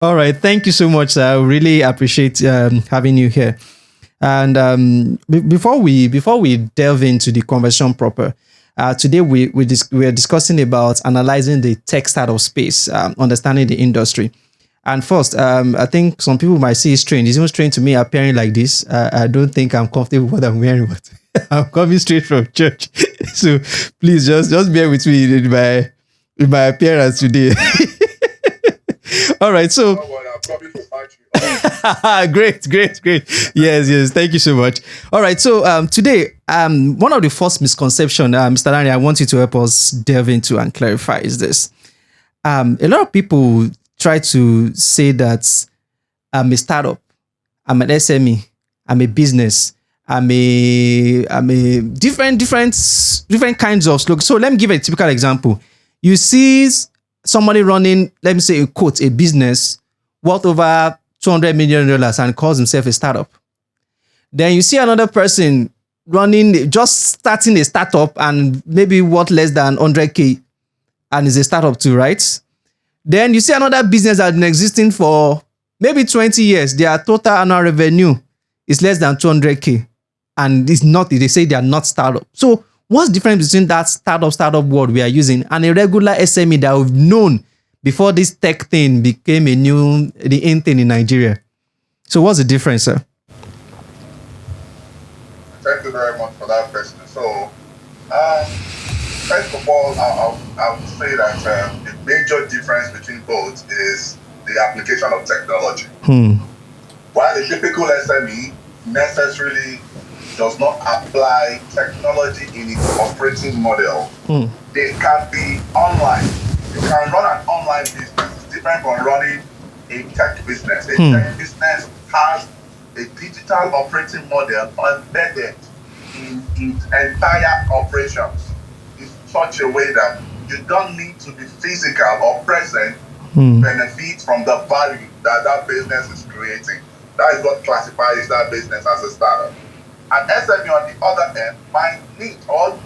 All right. Thank you so much, sir. I really appreciate having you here. And before we delve into the conversation proper, today we are discussing about analyzing the tech startup space, understanding the industry. And first, I think some people might see it strange. It's even strange to me appearing like this. I don't think I'm comfortable with what I'm wearing, but I'm coming straight from church. So please just bear with me in my appearance today. All right. So great. Yes. Thank you so much. All right. So today, one of the first misconception, Mr. Lanre, I want you to help us delve into and clarify is this. A lot of people try to say that I'm a startup, I'm an SME, I'm a business, I'm a different kinds of slogans. So let me give a typical example. You see somebody running, let me say a quote, a business worth over $200 million and calls himself a startup. Then you see another person running, just starting a startup and maybe worth less than 100K and is a startup too, right? Then you see another business that's been existing for maybe 20 years. Their total annual revenue is less than 200K and it's not, they say they are not startup. So what's the difference between that startup word we are using and a regular SME that we've known before this tech thing became the in thing in Nigeria? So what's the difference, sir? Thank you very much for that question. So, first of all, I would say that the major difference between both is the application of technology. While the typical SME necessarily does not apply technology in its operating model, they can be online. You can run an online business. It's different from running a tech business. A tech business has a digital operating model embedded in its entire operations in such a way that you don't need to be physical or present to benefit from the value that that business is creating. That is what classifies that business as a startup. An SME on the other end might need, or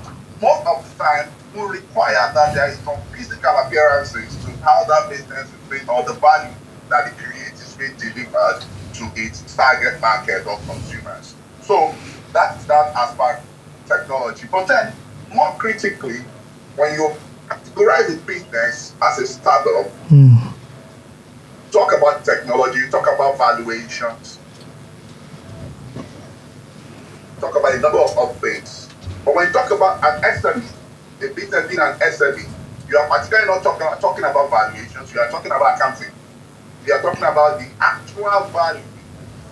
most of the time will require that there is some physical appearances to how that business is being, or the value that it creates is being delivered to its target market of consumers. So that's that aspect of technology. But then, more critically, when you categorize a business as a startup, talk about technology, talk about valuations, talk about a number of things. But when you talk about an SME, a business being an SME, you are particularly not talking about valuations, you are talking about accounting. You are talking about the actual value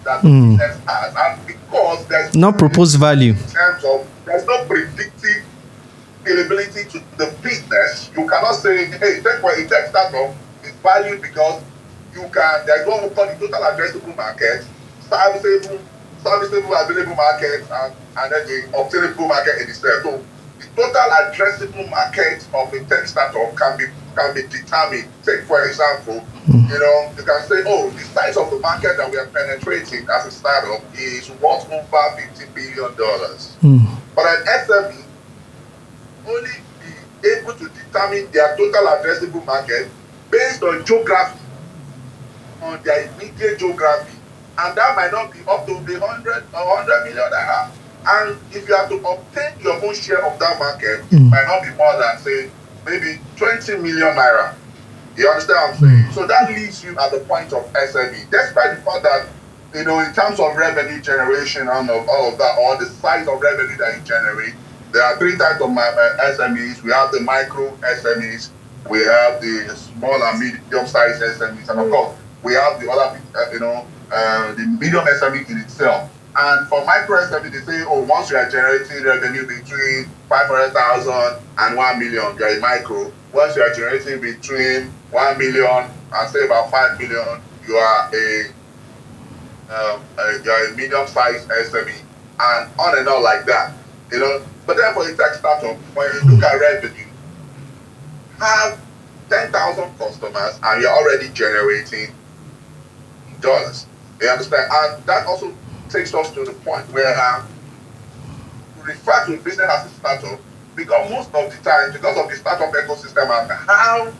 that the business has. And because there's not proposed value. In terms of, there's no predictive scalability to the business, you cannot say, hey, take for a tech startup, it's valued because you can, there's what we call the total addressable market, serviceable available market, and then the obtainable market in itself. So the total addressable market of a tech startup can be determined. Take for example, you can say, oh, the size of the market that we are penetrating as a startup is worth over $50 billion. But an SME only be able to determine their total addressable market based on geography, on their immediate geography, and that might not be up to the 100 million naira. And if you have to obtain your own share of that market, it might not be more than, say, maybe 20 million naira. You understand what I'm saying? So that leaves you at the point of SME, despite the fact that, in terms of revenue generation and of all of that, or the size of revenue that you generate, there are three types of SMEs. We have the micro SMEs, we have the small and medium-sized SMEs, and of course, we have the other, the medium SME in itself. And for micro SME, they say, oh, once you are generating revenue between 500,000 and 1 million, you are a micro. Once you are generating between 1 million and say about 5 million, you are a medium-sized SME, and on and on like that. But then for a tech startup, when you look at revenue, have 10,000 customers and you're already generating dollars. You understand? And that also takes us to the point where we refer to business as a startup, because most of the time, because of the startup ecosystem and how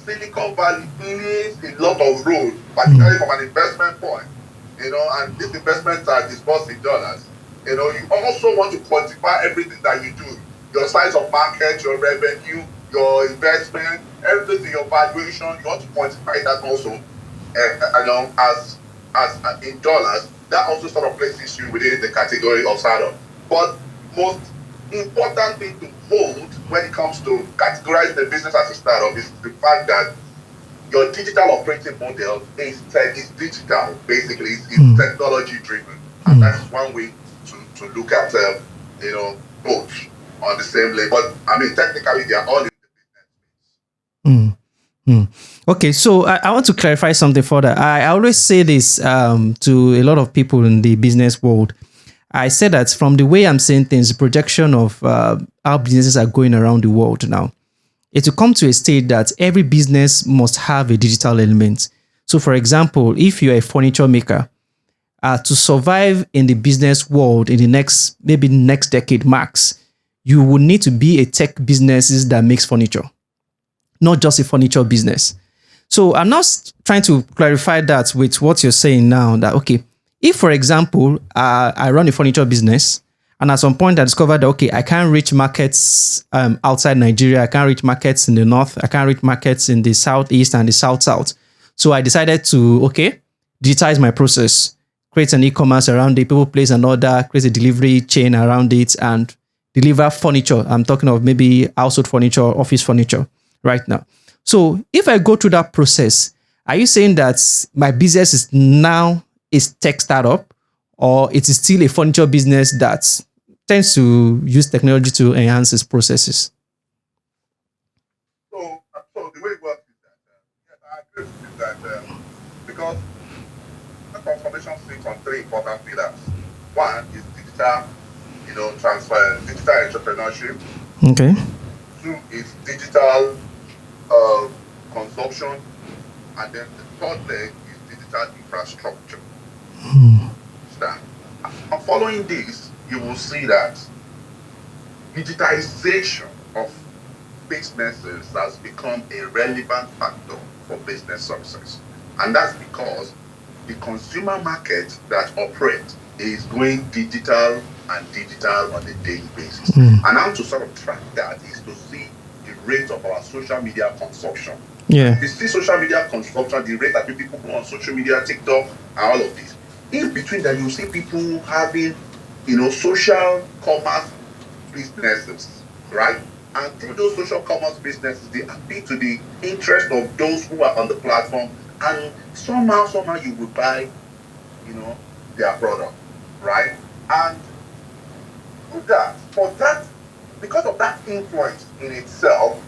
Silicon Valley plays a lot of role, particularly from an investment point. And these investments are disbursed in dollars. You also want to quantify everything that you do, your size of market, your revenue, your investment, everything, your valuation. You want to quantify that also, as in dollars. That also sort of places you within the category of startup. But most important thing to hold when it comes to categorizing the business as a startup is the fact that your digital operating model is digital. Basically, it's technology driven, and that is one way to look at both on the same level. But I mean, technically, they are all in the business. Okay, so I want to clarify something further. I always say this to a lot of people in the business world. I say that from the way I'm saying things, the projection of how businesses are going around the world now, it will come to a state that every business must have a digital element. So, for example, if you're a furniture maker, to survive in the business world in the next decade max, you will need to be a tech business that makes furniture, not just a furniture business. So I'm now trying to clarify that with what you're saying now, that, okay, if, for example, I run a furniture business, and at some point I discovered that, okay, I can't reach markets outside Nigeria, I can't reach markets in the north, I can't reach markets in the southeast and the south. So I decided to, okay, digitize my process, create an e-commerce around it, people place an order, create a delivery chain around it, and deliver furniture. I'm talking of maybe household furniture, office furniture right now. So if I go through that process, are you saying that my business is now a tech startup, or it is still a furniture business that tends to use technology to enhance its processes? So the way it works is that, yes, I agree with you that because the transformation sits on three important pillars. One is digital, transfer, digital entrepreneurship. Okay. Two is digital consumption, and then the third leg is digital infrastructure. Understand? And following this, you will see that digitization of businesses has become a relevant factor for business success. And that's because the consumer market that operates is going digital and digital on a daily basis. And how to sort of track that is to see the rate of our social media consumption. Yeah. You see social media consumption, the rate that people go on social media, TikTok, and all of this. In between that, you see people having, social commerce businesses, right? And through those social commerce businesses, they appeal to the interest of those who are on the platform, and somehow you will buy, their product, right? And because of that influence in itself,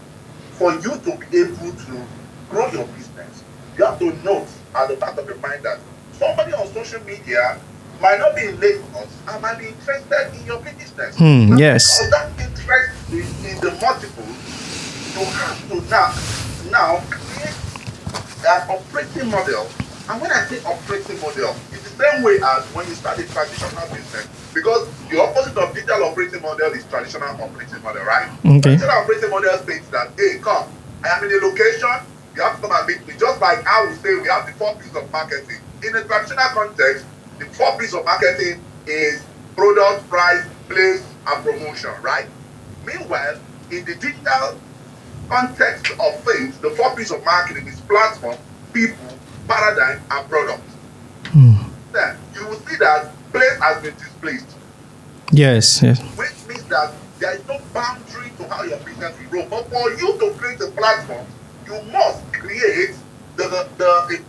for you to be able to grow your business, you have to note at the back of your mind that somebody on social media might not be in Lagos and might be interested in your business. Yes. Because that interest in the multiples, you have to now create an operating model. And when I say operating model, it's the same way as when you start a traditional business. Because the opposite of digital operating model is traditional operating model, right? Okay. Traditional operating model states that, hey, come, I am in a location, you have to come and meet me. Just like how we say we have the 4 P's of marketing. In a traditional context, the 4 P's of marketing is product, price, place, and promotion, right? Meanwhile, in the digital context of things, the 4 P's of marketing is platform, people, paradigm, and product. Then you will see that place has been displaced. Yes. Which means that there is no boundary to how your business will grow. But for you to create a platform, you must create a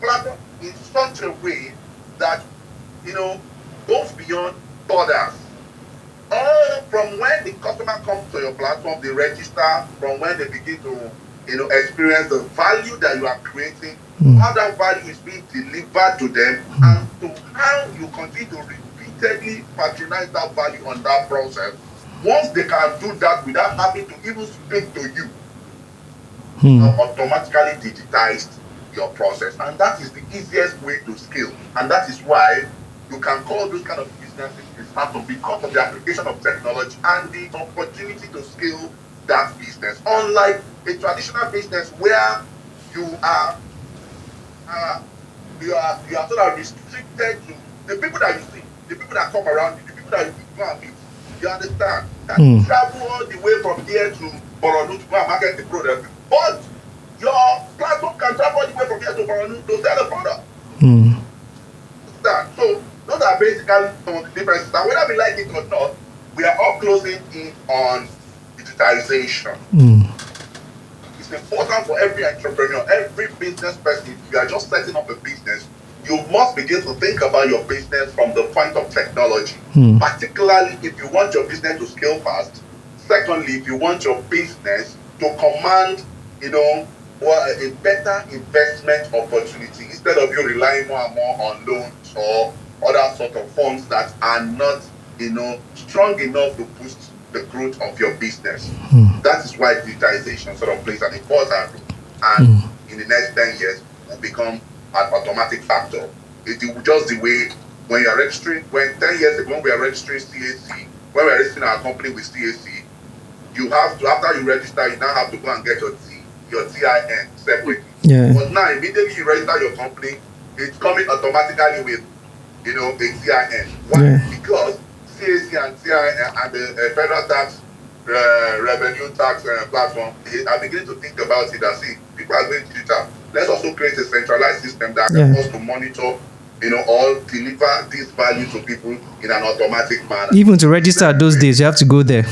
platform in such a way that goes beyond borders. All from when the customer comes to your platform, they register, from when they begin to experience the value that you are creating, how that value is being delivered to them, and to how you continue to repeatedly patronize that value on that process. Once they can do that without having to even speak to you, you have automatically digitized your process. And that is the easiest way to scale. And that is why you can call those kind of businesses a startup, because of the application of technology and the opportunity to scale that business. Unlike a traditional business where you are you are sort of restricted to the people that you see, the people that come around you, the people that you go and meet. You understand? That you travel all the way from here to Boronu to go and market the product, but your platform can travel all the way from here to Boronu to sell the product. Understand? So those are basically some of the differences. And whether we like it or not, we are all closing in on digitization. It's important for every entrepreneur, every business person. If you are just setting up a business, you must begin to think about your business from the point of technology, particularly if you want your business to scale fast. Secondly, if you want your business to command, a better investment opportunity instead of you relying more and more on loans or other sort of funds that are not, strong enough to boost the growth of your business. That is why digitization sort of plays an important role, and in the next 10 years will become an automatic factor. It is just the way when you are registering, when 10 years ago when we are registering CAC, when we are registering our company with CAC, you have to, after you register, you now have to go and get your TIN separately. Yeah. But now immediately you register your company, it's coming automatically with a TIN. Why? Yeah. Because CAC and TIN and the federal tax revenue tax platform, they are beginning to think about it and see people are going digital. Let's also create a centralized system that can us to monitor, or deliver this value to people in an automatic manner. Even to register those days, you have to go there.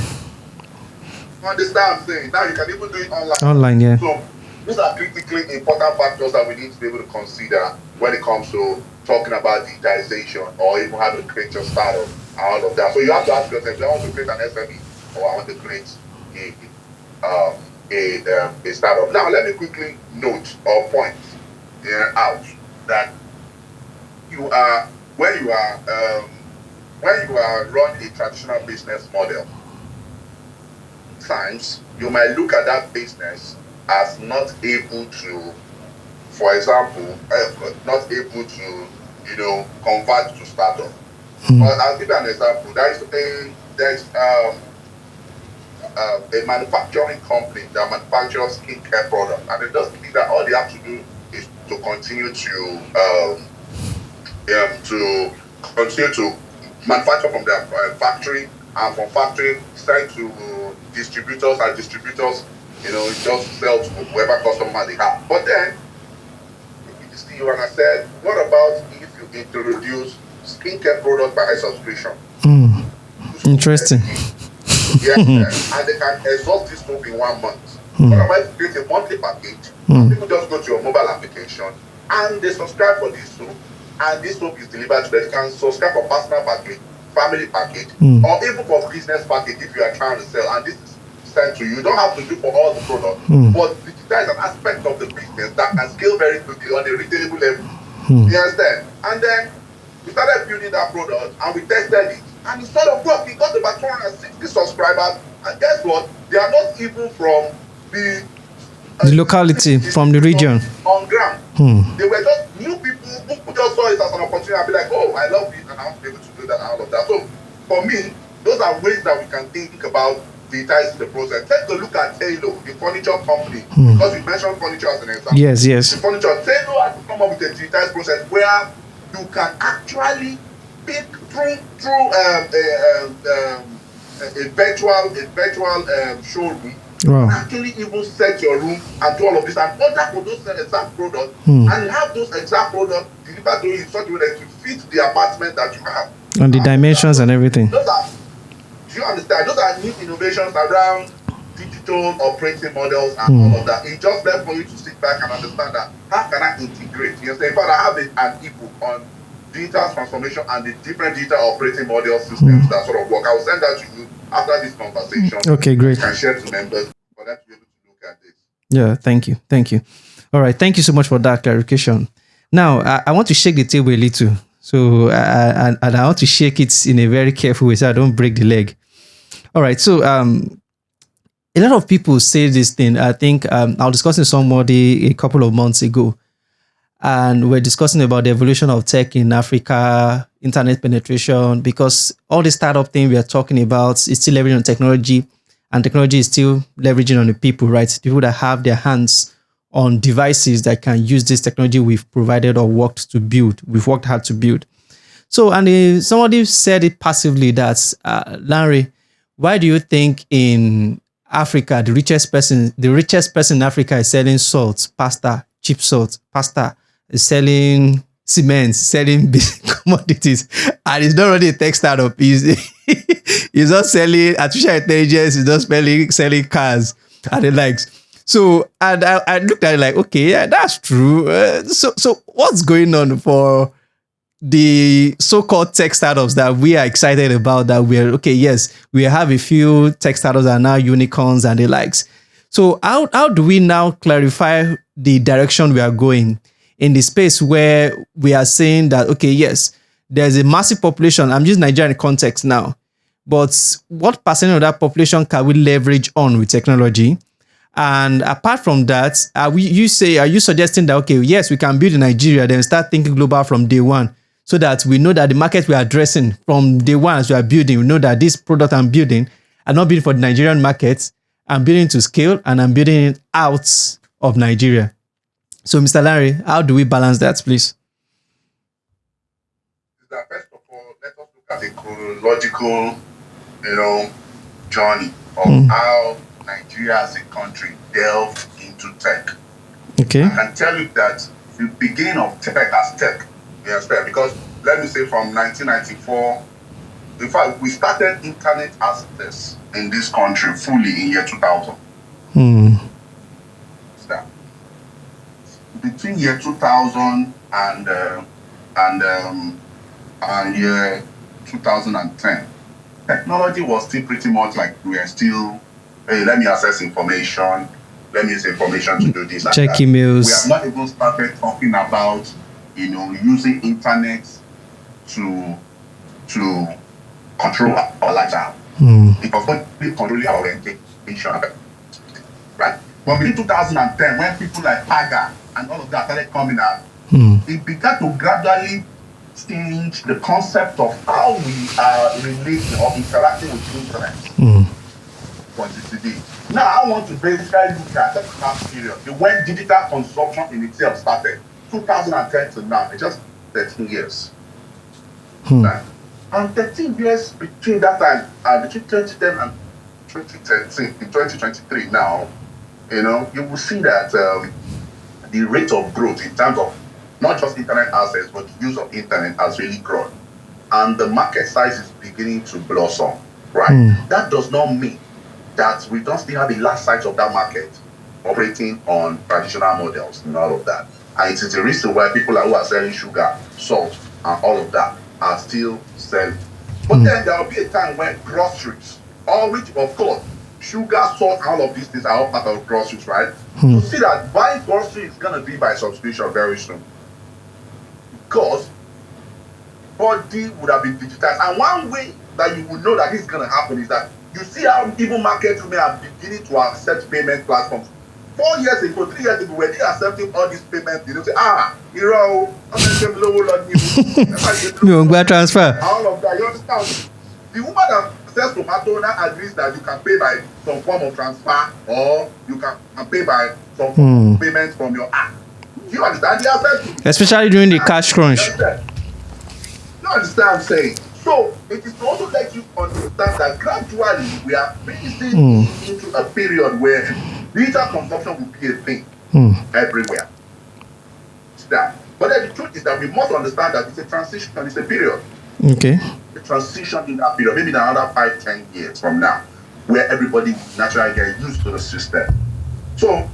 Understand what I'm saying? Now you can even do it online. Online, yeah. So these are critically important factors that we need to be able to consider when it comes to talking about digitization or even how to create your startup and all of that. So you have to ask yourself, do I want to create an SME or I want to create a startup? Now let me quickly note or point out that when you are running a traditional business model, times you might look at that business as not able to, for example, not able to, convert to startup. But I'll give you an example. There's a manufacturing company that manufactures skincare products, and it doesn't mean that all they have to do is to continue to manufacture from their factory, and from factory sell to distributors, and distributors, just sell to whoever customer they have. But then, you and I said, what about if you introduce skincare product by subscription? Interesting. Yes, and they can exhaust this soap in 1 month. What about if you create a monthly package? People just go to your mobile application and they subscribe for this soap, and this soap is delivered to them. They can subscribe for personal package, family package, or even for business package if you are trying to sell, and this is sent to you. You don't have to do for all the products, but that is an aspect of the business that can scale very quickly on a retailable level. You understand? And then we started building that product and we tested it, and instead of work, we got about 260 subscribers, and guess what? They are not even from the locality, from the region. On ground. They were just new people who just saw it as an opportunity and be like, oh, I love it, and I want to be able to do that and all of that. So for me, those are ways that we can think about digitizing the process. Take a look at Taylor, the furniture company, because we mentioned furniture as an example. Yes. The furniture, Taylor has come up with a digitized process where you can actually pick through a virtual showroom. Wow. Actually even set your room and do all of this and order for those exact products and have those exact products delivered to you in such a way that you fit the apartment that you have. And the dimensions and everything. Do you understand? Those are new innovations around digital operating models and all of that. It's just there for you to sit back and understand that how can I integrate? You know, in fact, I have an ebook on digital transformation and the different digital operating model systems that sort of work. I will send that to you after this conversation. Okay, great. You can share to members for them to be able to look at this. Yeah, thank you. All right, thank you so much for that clarification. Now, I want to shake the table a little. So, and I want to shake it in a very careful way so I don't break the leg. All right, so a lot of people say this thing. I think I was discussing with somebody a couple of months ago, and we're discussing about the evolution of tech in Africa, internet penetration, because all the startup thing we are talking about is still leveraging on technology, and technology is still leveraging on the people, right? People that have their hands on devices that can use this technology we've provided or worked to build. We've worked hard to build. So, and somebody said it passively that, Lanre, why do you think in Africa, the richest person in Africa is selling salt, pasta, cheap salt, pasta, is selling cement, selling basic commodities, and it's not really a tech startup. He's not selling artificial intelligence, he's not selling cars and the likes. So, and I looked at it like, okay, yeah, that's true. So what's going on for the so-called tech startups that we are excited about, that we're okay, yes, we have a few tech startups that are now unicorns and the likes. So how do we now clarify the direction we are going in the space where we are saying that, okay, yes, there's a massive population. I'm using Nigeria in context now, but what percent of that population can we leverage on with technology? And apart from that, are you suggesting that, okay, yes, we can build in Nigeria, then start thinking global from day one, so that we know that the market we are addressing from day one as we are building, we know that this product I'm building, I'm not building for the Nigerian market, I'm building to scale and I'm building it out of Nigeria. So, Mr. Lanre, how do we balance that, please? First of all, let us look at the chronological, journey of how Nigeria as a country delved into tech. Okay. I can tell you that the beginning of tech as tech, because let me say from 1994, in fact, we started internet access in this country fully in year 2000. Between year 2000 and year 2010, technology was still pretty much like we are still, hey, let me access information, let me use information to do this. Check emails. We have not even started talking about, using internet to control our lifestyle. Because when we control our orientation, right? But in 2010, when people like Paga and all of that started coming out, it began to gradually change the concept of how we are relating or interacting with the internet. Today. Now, I want to basically look at that time period, when digital consumption in itself started, 2010 to now, it's just 13 years. Right? And 13 years between that time, between 2010 and 2013, in 2023 now, you will see that the rate of growth in terms of not just internet access, but the use of internet has really grown. And the market size is beginning to blossom, right? That does not mean that we don't still have a large size of that market operating on traditional models and all of that. And it is the reason why people who are selling sugar, salt, and all of that are still selling. But then there will be a time when groceries, all which, of course, sugar, salt, all of these things are all part of groceries, right? You see that buying groceries is going to be by subscription very soon. Because body would have been digitized. And one way that you will know that this is going to happen is that you see how even market women are beginning to accept payment platforms. 4 years ago, 3 years ago, when they accepting all these payments, say, I'm going to transfer. All of that, you understand? The woman that sells tomato now agrees that you can pay by some form of transfer or you can pay by some form of payment from your app. You understand? They accept. Especially during the cash crunch. You understand what I'm saying? So it is to also let you understand that gradually we are facing into a period where digital consumption will be a thing everywhere. But then the truth is that we must understand that it's a transition, it's a period. Okay. A transition in that period, maybe in another 5-10 years from now, where everybody will naturally get used to the system. So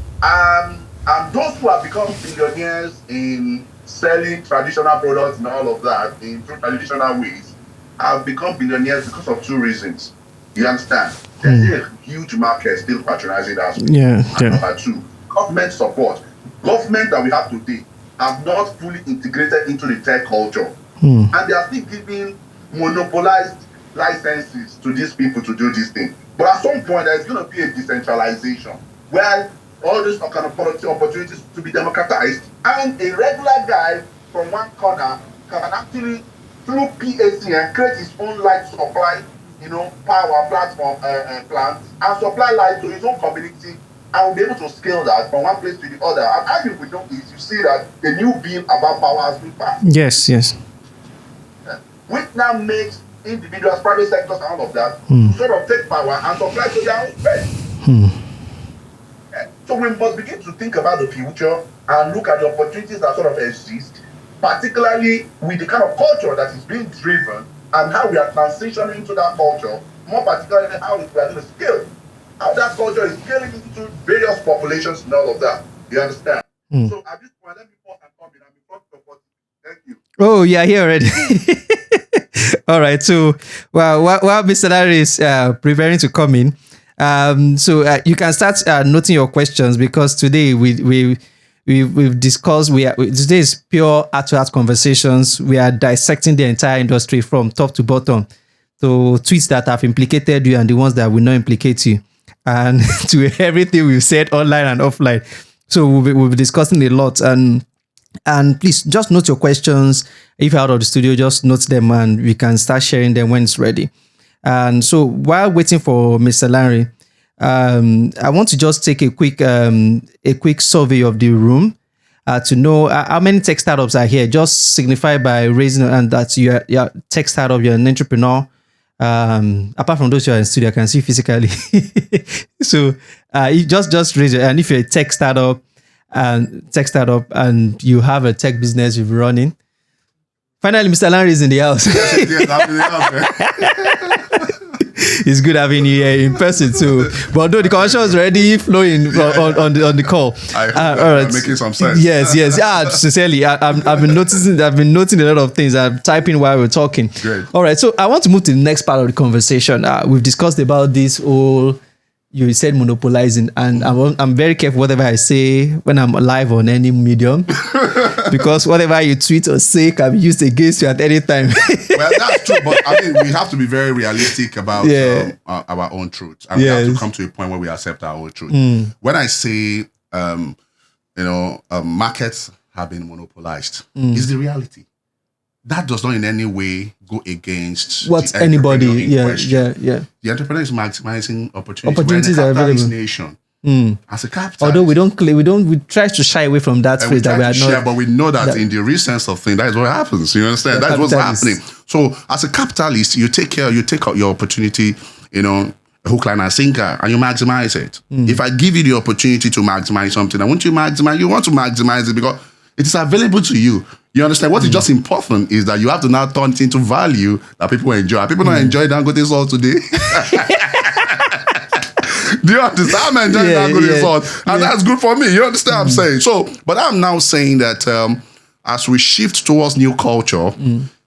those who have become billionaires in selling traditional products and all of that in traditional ways have become billionaires because of 2 reasons. You understand? There's a huge market still patronizing us. Number 2, government support. Government that we have today have not fully integrated into the tech culture. And they are still giving monopolized licenses to these people to do this thing. But at some point, there's going to be a decentralization where all these kind of opportunities to be democratized, and a regular guy from one corner can actually, through PACN, create his own light supply, power platform plant, and supply light to his own community I will be able to scale that from one place to the other. And how you will know is you see that the new bill about power has been passed. Yes, yes. Which now makes individuals, private sectors, and all of that to sort of take power and supply to their own space. So we must begin to think about the future and look at the opportunities that sort of exist, particularly with the kind of culture that is being driven and how we are transitioning into that culture, more particularly how we are going to scale, how that culture is scaling into various populations and all of that. You understand? So at this point, let me pause and come in. I'm in front of the body. Thank you. Oh, yeah, here already. All right. So, while Mr. Lanre is preparing to come in, you can start noting your questions, because today we've discussed. Today is pure heart-to-heart conversations. We are dissecting the entire industry from top to bottom, to tweets that have implicated you and the ones that will not implicate you, and to everything we've said online and offline. So we'll be discussing a lot, and please just note your questions. If you're out of the studio, just note them and we can start sharing them when it's ready. And so while waiting for Mr. Lanre, I want to just take a quick survey of the room to know how many tech startups are here. Just signify by raising and that you're tech startup, you're an entrepreneur. Apart from those who are in studio, I can see physically. So you just raise it. And if you're a tech startup and you have a tech business you're running. Finally, Mr. Lanre is in the house. Yes, I'm in the house. It's good having you here in person too. But although the conversation is already flowing on the call. I hope I'm making some sense. Yes. Yeah, sincerely, I've been noting a lot of things. I'm typing while we're talking. Great. All right, so I want to move to the next part of the conversation. We've discussed about this whole, you said monopolizing, and I'm very careful whatever I say when I'm live on any medium, because whatever you tweet or say can be used against you at any time. Well, that's true, but I mean, we have to be very realistic about our own truth, and we have to come to a point where we accept our own truth. When I say, markets have been monopolized, is the reality. That does not in any way go against what anybody. Yeah. The entrepreneur is maximizing opportunities. Opportunities We're are a capitalist available. nation. As a capitalist. Although we try to shy away from that phrase that we are not. But we know that in the real sense of things, that is what happens. You understand? That's what's happening. So as a capitalist, you take out your opportunity, hook, line, and sinker, and you maximize it. If I give you the opportunity to maximize something, I want you to maximize it because it is available to you. You understand? What is just important is that you have to now turn it into value that people enjoy. Are people not enjoying Dangote salt today? Do you understand? I'm enjoying Dangote salt. And that's good for me. You understand what I'm saying? So, but I'm now saying that as we shift towards new culture,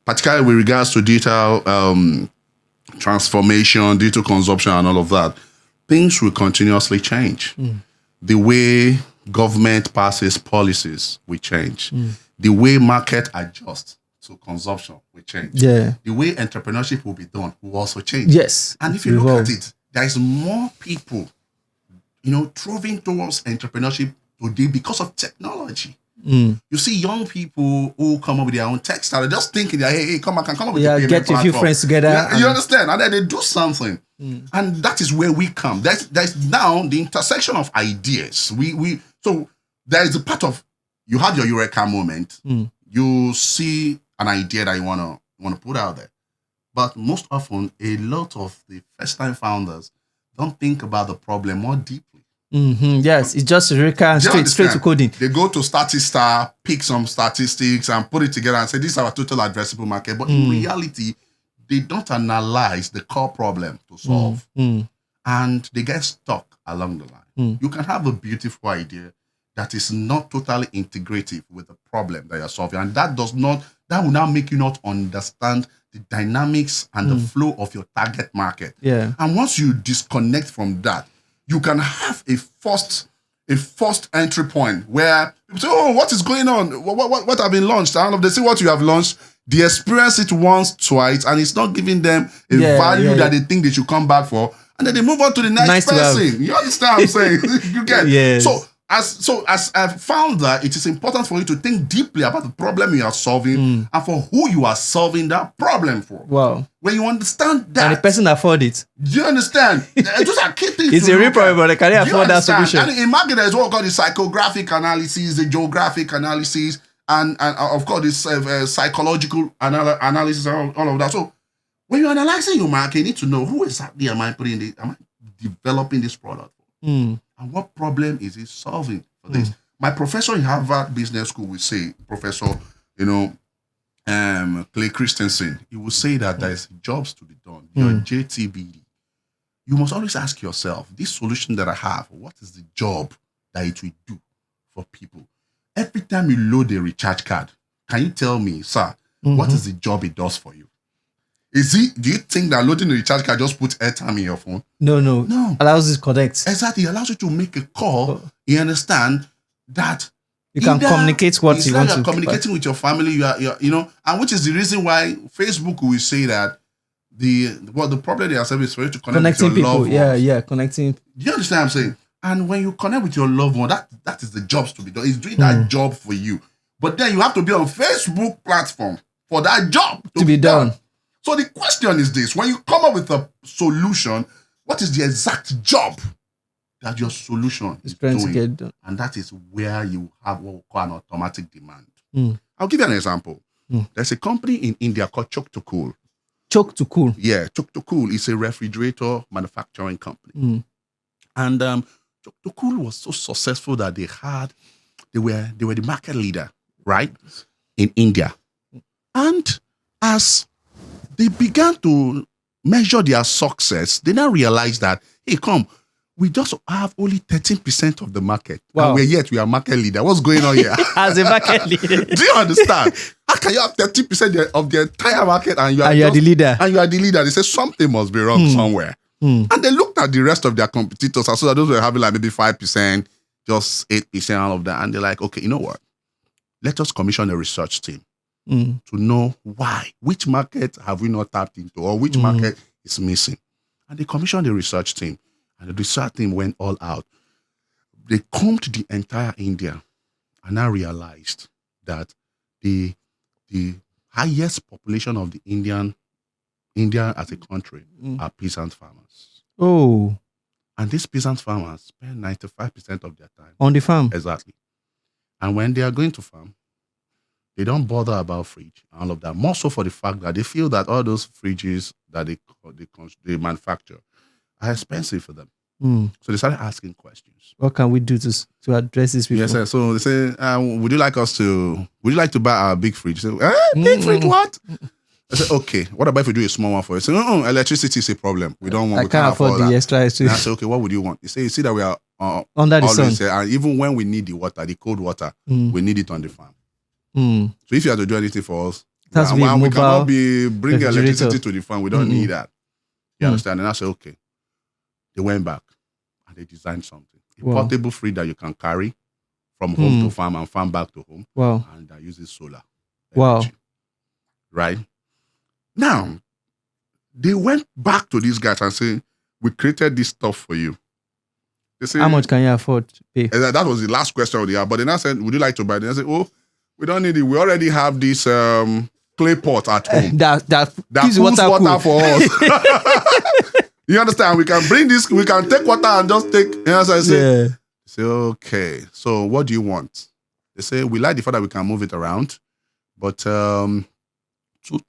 particularly with regards to digital transformation, digital consumption, and all of that, things will continuously change. The way government passes policies will change. The way market adjusts to consumption will change. The way entrepreneurship will be done will also change. Yes. And if you look at it, there is more people, throwing towards entrepreneurship today because of technology. You see young people who come up with their own tech startup, just thinking that, hey, come up with a payment get a few friends together. You understand? And then they do something. And that is where we come. There's now the intersection of ideas. So there is a part of, you had your eureka moment. You see an idea that you want to put out there. But most often, a lot of the first-time founders don't think about the problem more deeply. Yes, it's just eureka, straight to coding. They go to Statista, pick some statistics and put it together and say, this is our total addressable market. But in reality, they don't analyze the core problem to solve. And they get stuck along the line. You can have a beautiful idea that is not totally integrative with the problem that you're solving. And that will now make you not understand the dynamics and the flow of your target market. And once you disconnect from that, you can have a first entry point where people say, oh, what is going on? What have been launched? And they see what you have launched, they experience it once, twice, and it's not giving them a value that they think they should come back for. And then they move on to the next person. You understand what I'm saying? You get. So as I've found that it is important for you to think deeply about the problem you are solving and for who you are solving that problem for. Wow. When you understand that, And the person afford it. do you understand? Those are key things. It's a real problem, but can they afford that solution? And in marketing, there's what we call the psychographic analysis, the geographic analysis, and of course, this psychological analysis, all of that. So when you're analyzing your market, you need to know who exactly am I developing this product for? And what problem is it solving for this? My professor in Harvard Business School will say, Professor, Clay Christensen, he will say that there's jobs to be done. Your JTBD. You must always ask yourself, this solution that I have, what is the job that it will do for people? Every time you load a recharge card, can you tell me, sir, what is the job it does for you? Do you think that loading the recharge card just puts airtime in your phone? No. Allows you to connect. Exactly. It allows you to make a call. You understand that you can communicate what you want to. Communicating with your family, and which is the reason why Facebook will say that the problem they are saying is for you to connect with your loved ones. Yeah, connecting. Do you understand what I'm saying? And when you connect with your loved one, that is the jobs to be done. It's doing that job for you. But then you have to be on Facebook platform for that job to be done. So the question is this: when you come up with a solution, what is the exact job that your solution is trying doing? To get done? And that is where you have what we call an automatic demand. I'll give you an example. There's a company in India called Choke to Cool. Choke to Cool. Yeah, Choke to Cool is a refrigerator manufacturing company. And Choke to Cool was so successful that they were the market leader, right, in India. And as they began to measure their success, they now realized that, hey, we just have only 13% of the market. Wow. And we are market leader. What's going on here? As a market leader. Do you understand? How can you have 30% of the entire market and you are the leader? And you are the leader. They say something must be wrong somewhere. And they looked at the rest of their competitors. I saw that those were having like maybe 5%, just 8%, all of that. And they're like, okay, you know what? Let us commission a research team to know why. Which market have we not tapped into or which market is missing? And they commissioned a research team. And the research team went all out. They combed the entire India and now realized that the highest population of the India as a country are peasant farmers. Oh. And these peasant farmers spend 95% of their time on the farm. Exactly. And when they are going to farm, they don't bother about fridge and all of that. More so for the fact that they feel that all those fridges that they manufacture are expensive for them. So they started asking questions. What can we do to address this people? Yes, sir. So they say, would you like to buy our big fridge? Say, big fridge, what? I said, okay, what about if we do a small one for you? Say, no, electricity is a problem. We don't want. I can't afford the extra. I said, okay, what would you want? You see that we are under the sun. And even when we need the water, the cold water, we need it on the farm. So if you have to do anything for us, we cannot be bringing electricity to the farm. We don't need that. You understand? And I said, okay. They went back and they designed something. A portable fridge that you can carry from home to farm and farm back to home. Wow. And that uses solar energy. Wow. Right? Now, they went back to these guys and said, we created this stuff for you. They say, how much can you afford to pay? That was the last question of the hour. But then I said, would you like to buy it? They said, oh, we don't need it. We already have this clay pot at home. that pulls water for us. You understand? We can bring this, we can take water and just take. You know what I say? Say, okay, so what do you want? They say, we like the fact that we can move it around, but 2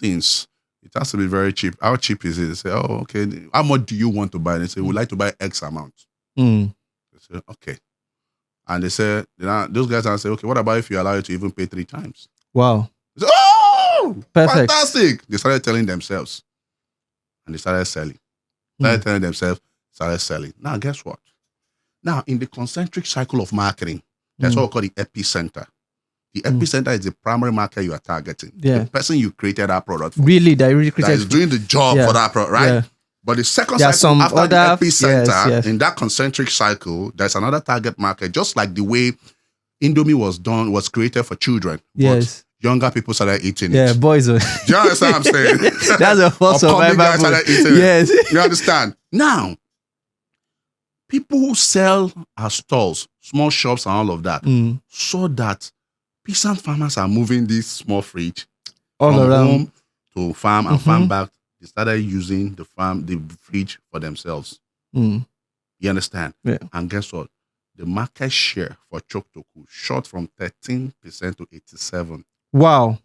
things. It has to be very cheap. How cheap is it? They say, oh, okay. How much do you want to buy? They say, we'd like to buy X amount. They say, okay. And they say, those guys say, okay, what about if you allow it to even pay 3 times? Wow. They say, oh, perfect. Fantastic. They started telling themselves. And they started selling. Started selling. Now, guess what? Now, in the concentric cycle of marketing, that's what we call the epicenter. The epicenter is the primary market you are targeting. Yeah. The person you created that product for. That really created. That is doing the job for that product, right? Yeah. But the second cycle after the epicenter, in that concentric cycle, there's another target market, just like the way Indomie was created for children. Yes. But younger people started eating it. Yeah, boys. Do you understand what I'm saying? That's a false survival. Yes. You understand? Now, people who sell at stalls small shops and all of that, saw that peasant farmers are moving this small fridge All from around. home to farm and farm back. They started using the fridge for themselves. You understand? Yeah. And guess what? The market share for Choktoku shot from 13% to 87%. Wow.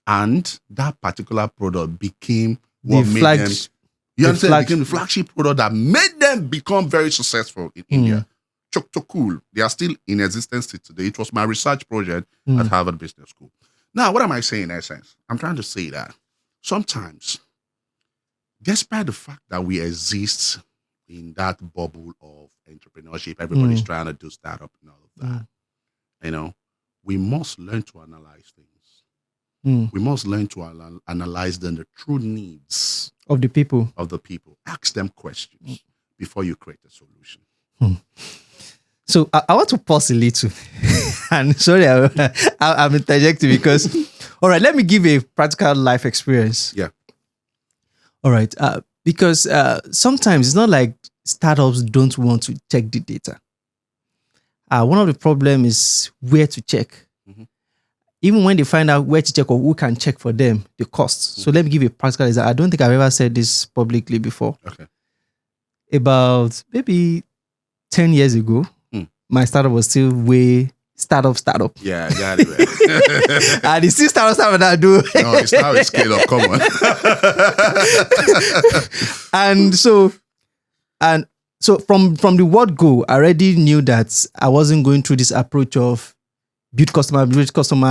And that particular product became what The made flag- them. You the understand? flag- It became the flagship product that made them become very successful in India. Choktokul, they are still in existence till today. It was my research project at Harvard Business School. Now, what am I saying in essence? I'm trying to say that sometimes, despite the fact that we exist in that bubble of entrepreneurship, everybody's trying to do startup and all of that, you know, we must learn to analyze things. We must learn to analyze the true needs Of the people. of the people. Ask them questions before you create a solution. So I want to pause a little. And sorry, I'm interjecting because, all right, let me give a practical life experience. Yeah. All right. Because sometimes it's not like startups don't want to check the data. One of the problems is where to check. Even when they find out where to check or who can check for them, the cost. So let me give you a practical example. I don't think I've ever said this publicly before. Okay. About maybe 10 years ago, my startup was still way startup. Yeah, I got it. And it's still startup that I do. No, it's now a scale up. Come on. And so from the word go, I already knew that I wasn't going through this approach of build customer,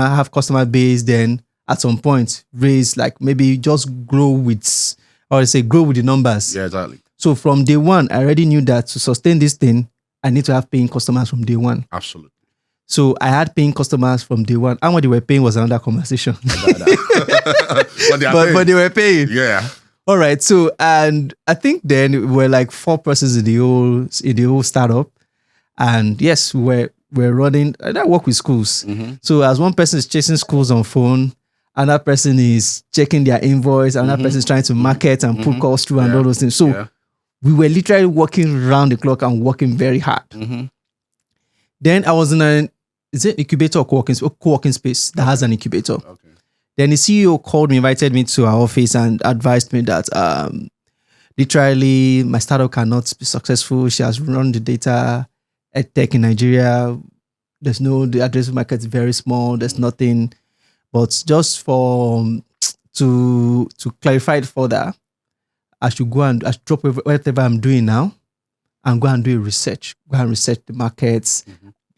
have customer base, then at some point raise, like maybe just grow with the numbers. Yeah, exactly. So from day one, I already knew that to sustain this thing, I need to have paying customers from day one. Absolutely. So I had paying customers from day one. And what they were paying was another conversation. But they were paying. Yeah. All right. So, and I think then we were like 4 persons in the whole startup. And yes, we're running, and I work with schools. So as one person is chasing schools on phone, another person is checking their invoice, another person is trying to market and put calls through and all those things. So we were literally working around the clock and working very hard. Then I was in is it incubator or co-working space that has an incubator. Okay. Then the CEO called me, invited me to our office and advised me that literally my startup cannot be successful. She has run the data at tech in Nigeria. The addressable market is very small. There's nothing. But just to clarify it further, I should drop whatever I'm doing now and go and do a research. Go and research the markets,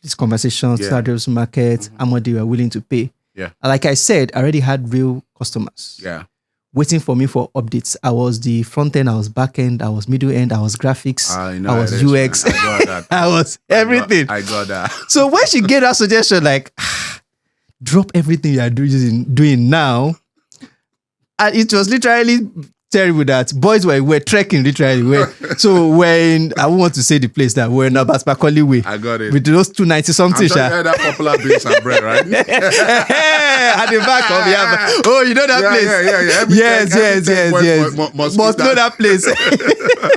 these conversations, addressable market, how much they were willing to pay. Yeah. Like I said, I already had real customers. Yeah. Waiting for me for updates. I was the front end, I was back end, I was middle end, I was graphics, I was UX, I got that. I was everything. I got that. So when she gave that suggestion, like, drop everything you are doing now, and it was literally terrible that boys were trekking literally. So when I won't want to say the place that we're in Abbas Macaulay way. I got it. With those 290 something. I'm sure you heard that popular beans and bread, right? At the back of the oh, you know that place? Yeah. Must know that place.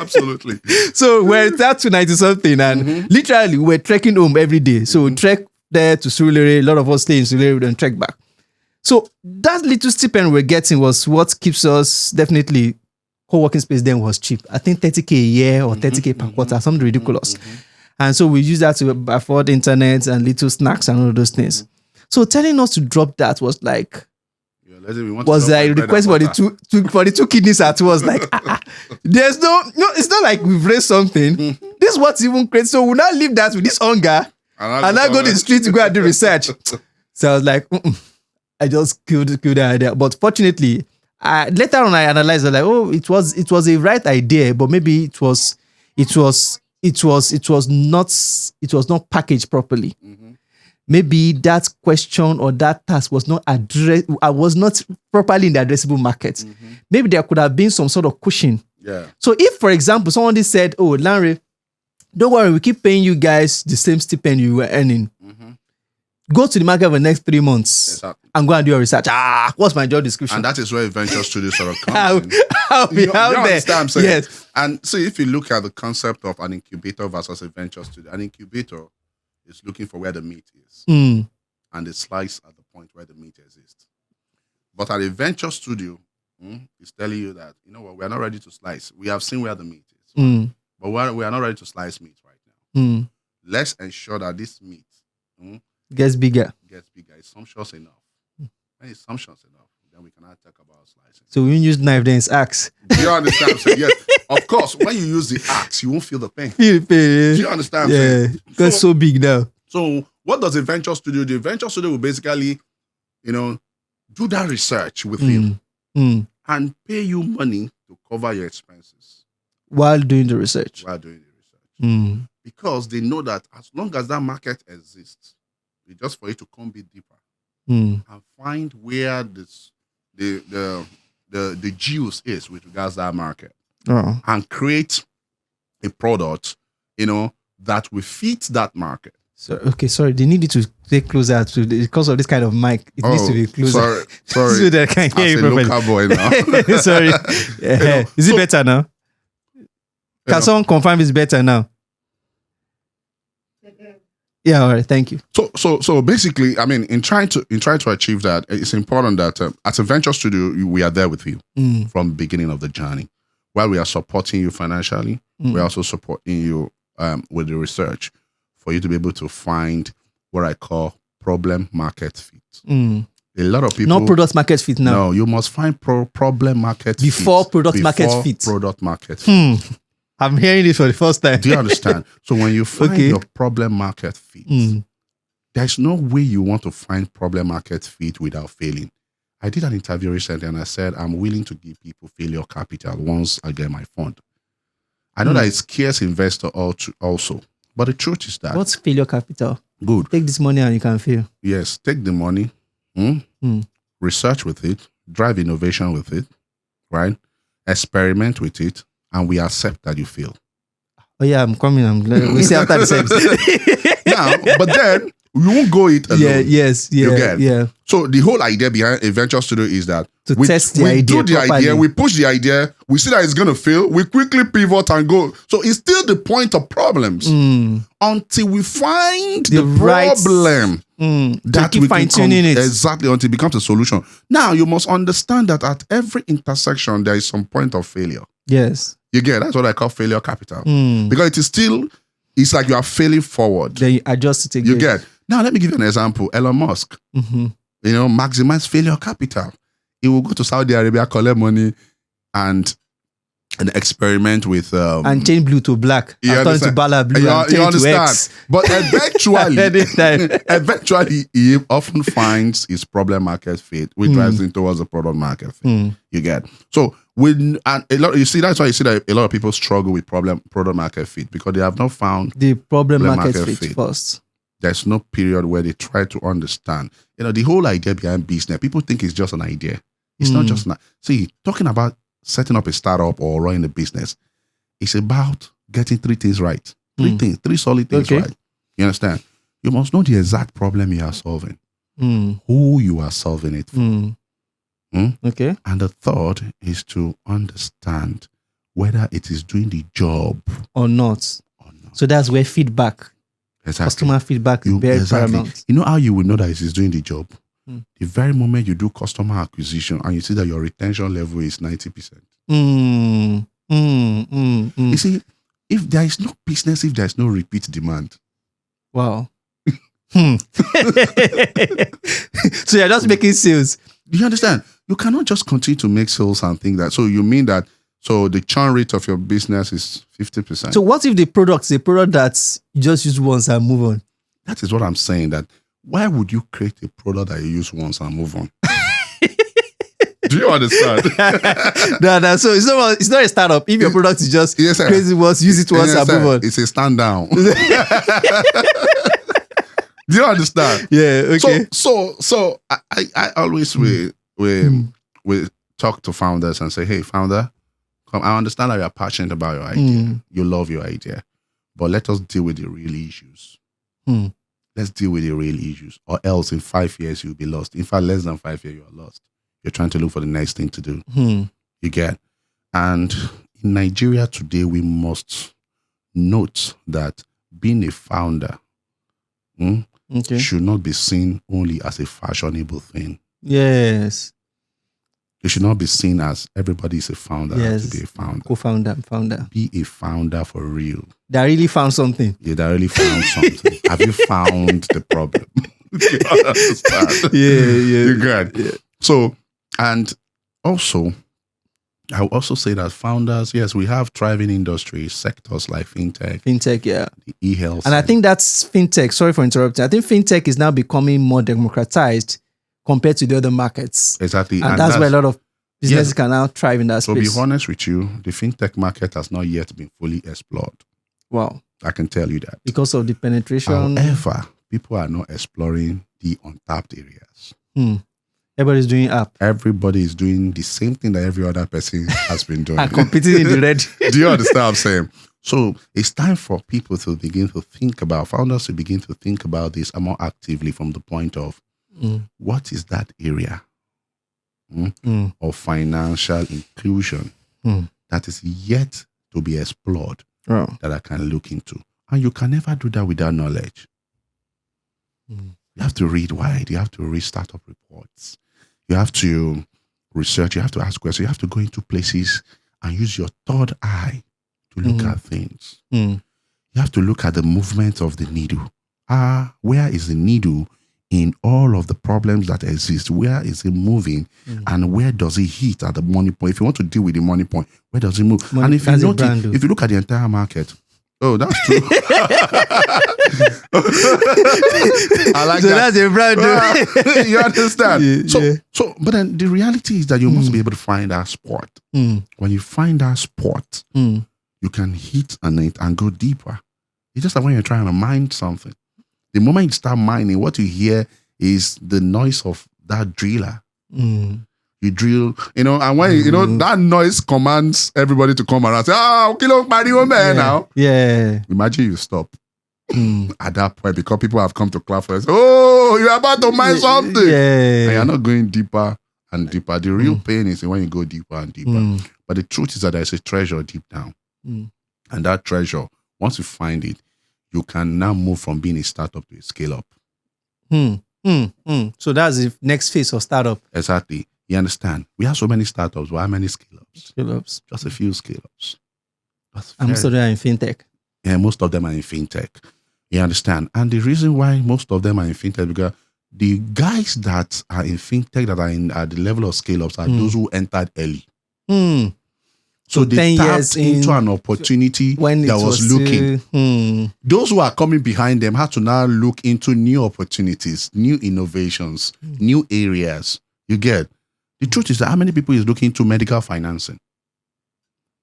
Absolutely. So we're at 290 something, and literally we're trekking home every day. So trek there to Surulere. A lot of us stay in Surulere and trek back. So that little stipend we're getting was what keeps us definitely. Co-working space then was cheap. I think 30K a year or 30K per quarter, something ridiculous. And so we use that to afford internet and little snacks and all of those things. So telling us to drop that was like, was a request for the two kidneys at was like, there's no, it's not like we've raised something. This is what's even crazy. So we'll not leave that with this hunger and I go to the street to go and do research. So I was like, I just killed the idea. But fortunately, later on I analyzed, like, oh, it was a right idea, but maybe it was not packaged properly. Maybe that question or that task was not addressed. I was not properly in the addressable market. Maybe there could have been some sort of cushion. Yeah. So if, for example, somebody said, "Oh, Lanre, don't worry, we keep paying you guys the same stipend you were earning. Go to the market for the next 3 months and go and do your research." What's my job description? And that is where Venture Studio sort of comes in. I'll be out there. Understand I'm saying? Yes. And so if you look at the concept of an incubator versus a venture studio, an incubator is looking for where the meat is, Mm. and they slice at the point where the meat exists. But at a venture studio, it's telling you that, you know what, we are not ready to slice. We have seen where the meat is, but we are not ready to slice meat right now. Let's ensure that this meat Gets bigger. gets bigger. It's sumptuous enough. When it's sumptuous enough, then we can talk about slicing. So when you use knife, then it's axe. Do you understand what I'm saying? Yes. Of course, when you use the axe, you won't feel the pain. Feel the pain. Do you understand what I'm Yeah, saying? because so big now. So what does a venture studio do? The venture studio will basically, do that research with you and pay you money to cover your expenses While doing the research. Because they know that as long as that market exists, it's just for you to come bit deeper and find where the juice is with regards to that market and create a product, that will fit that market. So sorry, they need you to stay closer to because of this kind of mic. It needs to be closer. Sorry. So that I can hear you properly. Local boy now. Sorry. Is it better now? Can someone confirm it's better now? Yeah, all right, thank you. So basically, I mean, in trying to achieve that, it's important that as a venture studio, we are there with you from the beginning of the journey. While we are supporting you financially, we're also supporting you with the research for you to be able to find what I call problem market fit. A lot of people... Not product market fit now. No, you must find problem market before fit. Product market fit. Product market fit. I'm hearing this for the first time. Do you understand? So when you find your problem market fit, there's no way you want to find problem market fit without failing. I did an interview recently and I said, I'm willing to give people failure capital once I get my fund. I know that it scares investors also. But the truth is that... What's failure capital? Good. Take this money and you can fail. Yes, take the money, research with it, drive innovation with it, right? Experiment with it, and we accept that you fail. Oh yeah, I'm coming. I'm glad. We'll see after the service. Now, but then you won't go it alone. Yeah. So the whole idea behind a venture studio is that we test the idea. We do the idea, we push the idea, we see that it's going to fail, we quickly pivot and go. So it's still the point of problems until we find the problem that keep we fine tuning it. Exactly, until it becomes a solution. Now you must understand that at every intersection there is some point of failure. Yes. You get that's what I call failure capital. Because it is still, it's like you are failing forward. Then you adjust it again. You get. Now let me give you an example. Elon Musk. Maximize failure capital. He will go to Saudi Arabia, collect money, and experiment with and change blue to black. And turn to Bala blue. You and change to X. But eventually, he often finds his problem market fit, which drives him towards the product market fit. You get. So that's why you see that a lot of people struggle with product market fit because they have not found the problem market fit first. There's no period where they try to understand. The whole idea behind business, people think it's just an idea. It's not just see, talking about setting up a startup or running a business, it's about getting three things right. Three solid things right. You understand? You must know the exact problem you are solving, who you are solving it for. Okay. And the third is to understand whether it is doing the job or not. So that's where feedback, customer feedback is very paramount. You know how you will know that it is doing the job? The very moment you do customer acquisition and you see that your retention level is 90%. You see, if there is no business, if there is no repeat demand. Wow. So you're just making sales. Do you understand? You cannot just continue to make sales and think that. So you mean that, so the churn rate of your business is 50%. So what if the product is a product that you just use once and move on? That is what I'm saying, that why would you create a product that you use once and move on? Do you understand? No. So it's not a startup. If your product is just crazy once, use it once and move on. It's a stand down. Do you understand? Yeah. Okay. So I always will talk to founders and say, hey, founder, come. I understand that you're passionate about your idea. You love your idea, but let us deal with the real issues. Let's deal with the real issues, or else in 5 years you'll be lost. In fact, less than 5 years you are lost. You're trying to look for the next thing to do. You get. And in Nigeria today, we must note that being a founder Okay. should not be seen only as a fashionable thing. Yes. It should not be seen as everybody is a founder. Yes. To be a founder. Co-founder. Be a founder for real. They really found something. Yeah, they really found something. Have you found the problem? You understand? Yeah. You good. Yeah. So, and also, I will also say that founders, yes, we have thriving industries, sectors like Fintech, yeah. the e-health. And I think that's fintech. Sorry for interrupting. I think fintech is now becoming more democratized compared to the other markets. Exactly. And that's where a lot of businesses can now thrive in that to space. be honest with you, the fintech market has not yet been fully explored. Wow. I can tell you that. Because of the penetration. However, people are not exploring the untapped areas. Everybody's doing app. Everybody is doing the same thing that every other person has been doing. And competing in the red. Do you understand what I'm saying? So it's time for people to begin to think about, founders to begin to think about this more actively from the point of what is that area of financial inclusion that is yet to be explored that I can look into. And you can never do that without knowledge. You have to read wide. You have to read startup reports. You have to research. You have to ask questions. You have to go into places and use your third eye to look at things. You have to look at the movement of the needle. Where is the needle in all of the problems that exist? Where is it moving? And where does it hit at the money point? If you want to deal with the money point, where does it move? And if you notice, if you look at the entire market, oh, that's true. I like so that. that's a brand. You understand? Yeah, But then the reality is that you must be able to find that spot. When you find that spot, you can hit on it and go deeper. It's just like when you're trying to mine something. The moment you start mining, what you hear is the noise of that driller. You drill, and when that noise commands everybody to come around. Say, kilo mario man now. Yeah. Imagine you stop at that point because people have come to clap for us. Oh, you're about to mine something. Yeah. And you're not going deeper and deeper. The real pain is when you go deeper and deeper. But the truth is that there's a treasure deep down. And that treasure, once you find it, you can now move from being a startup to a scale up. So that's the next phase of startup. Exactly. You understand? We have so many startups. Why many scale-ups? Scale-ups. Just a few scale-ups. And most of them are in fintech. Yeah, most of them are in fintech. You understand? And the reason why most of them are in fintech because the guys that are in fintech that are at the level of scale-ups are those who entered early. So they tapped into an opportunity when that was looking. Those who are coming behind them have to now look into new opportunities, new innovations, new areas. You get? The truth is that how many people is looking into medical financing?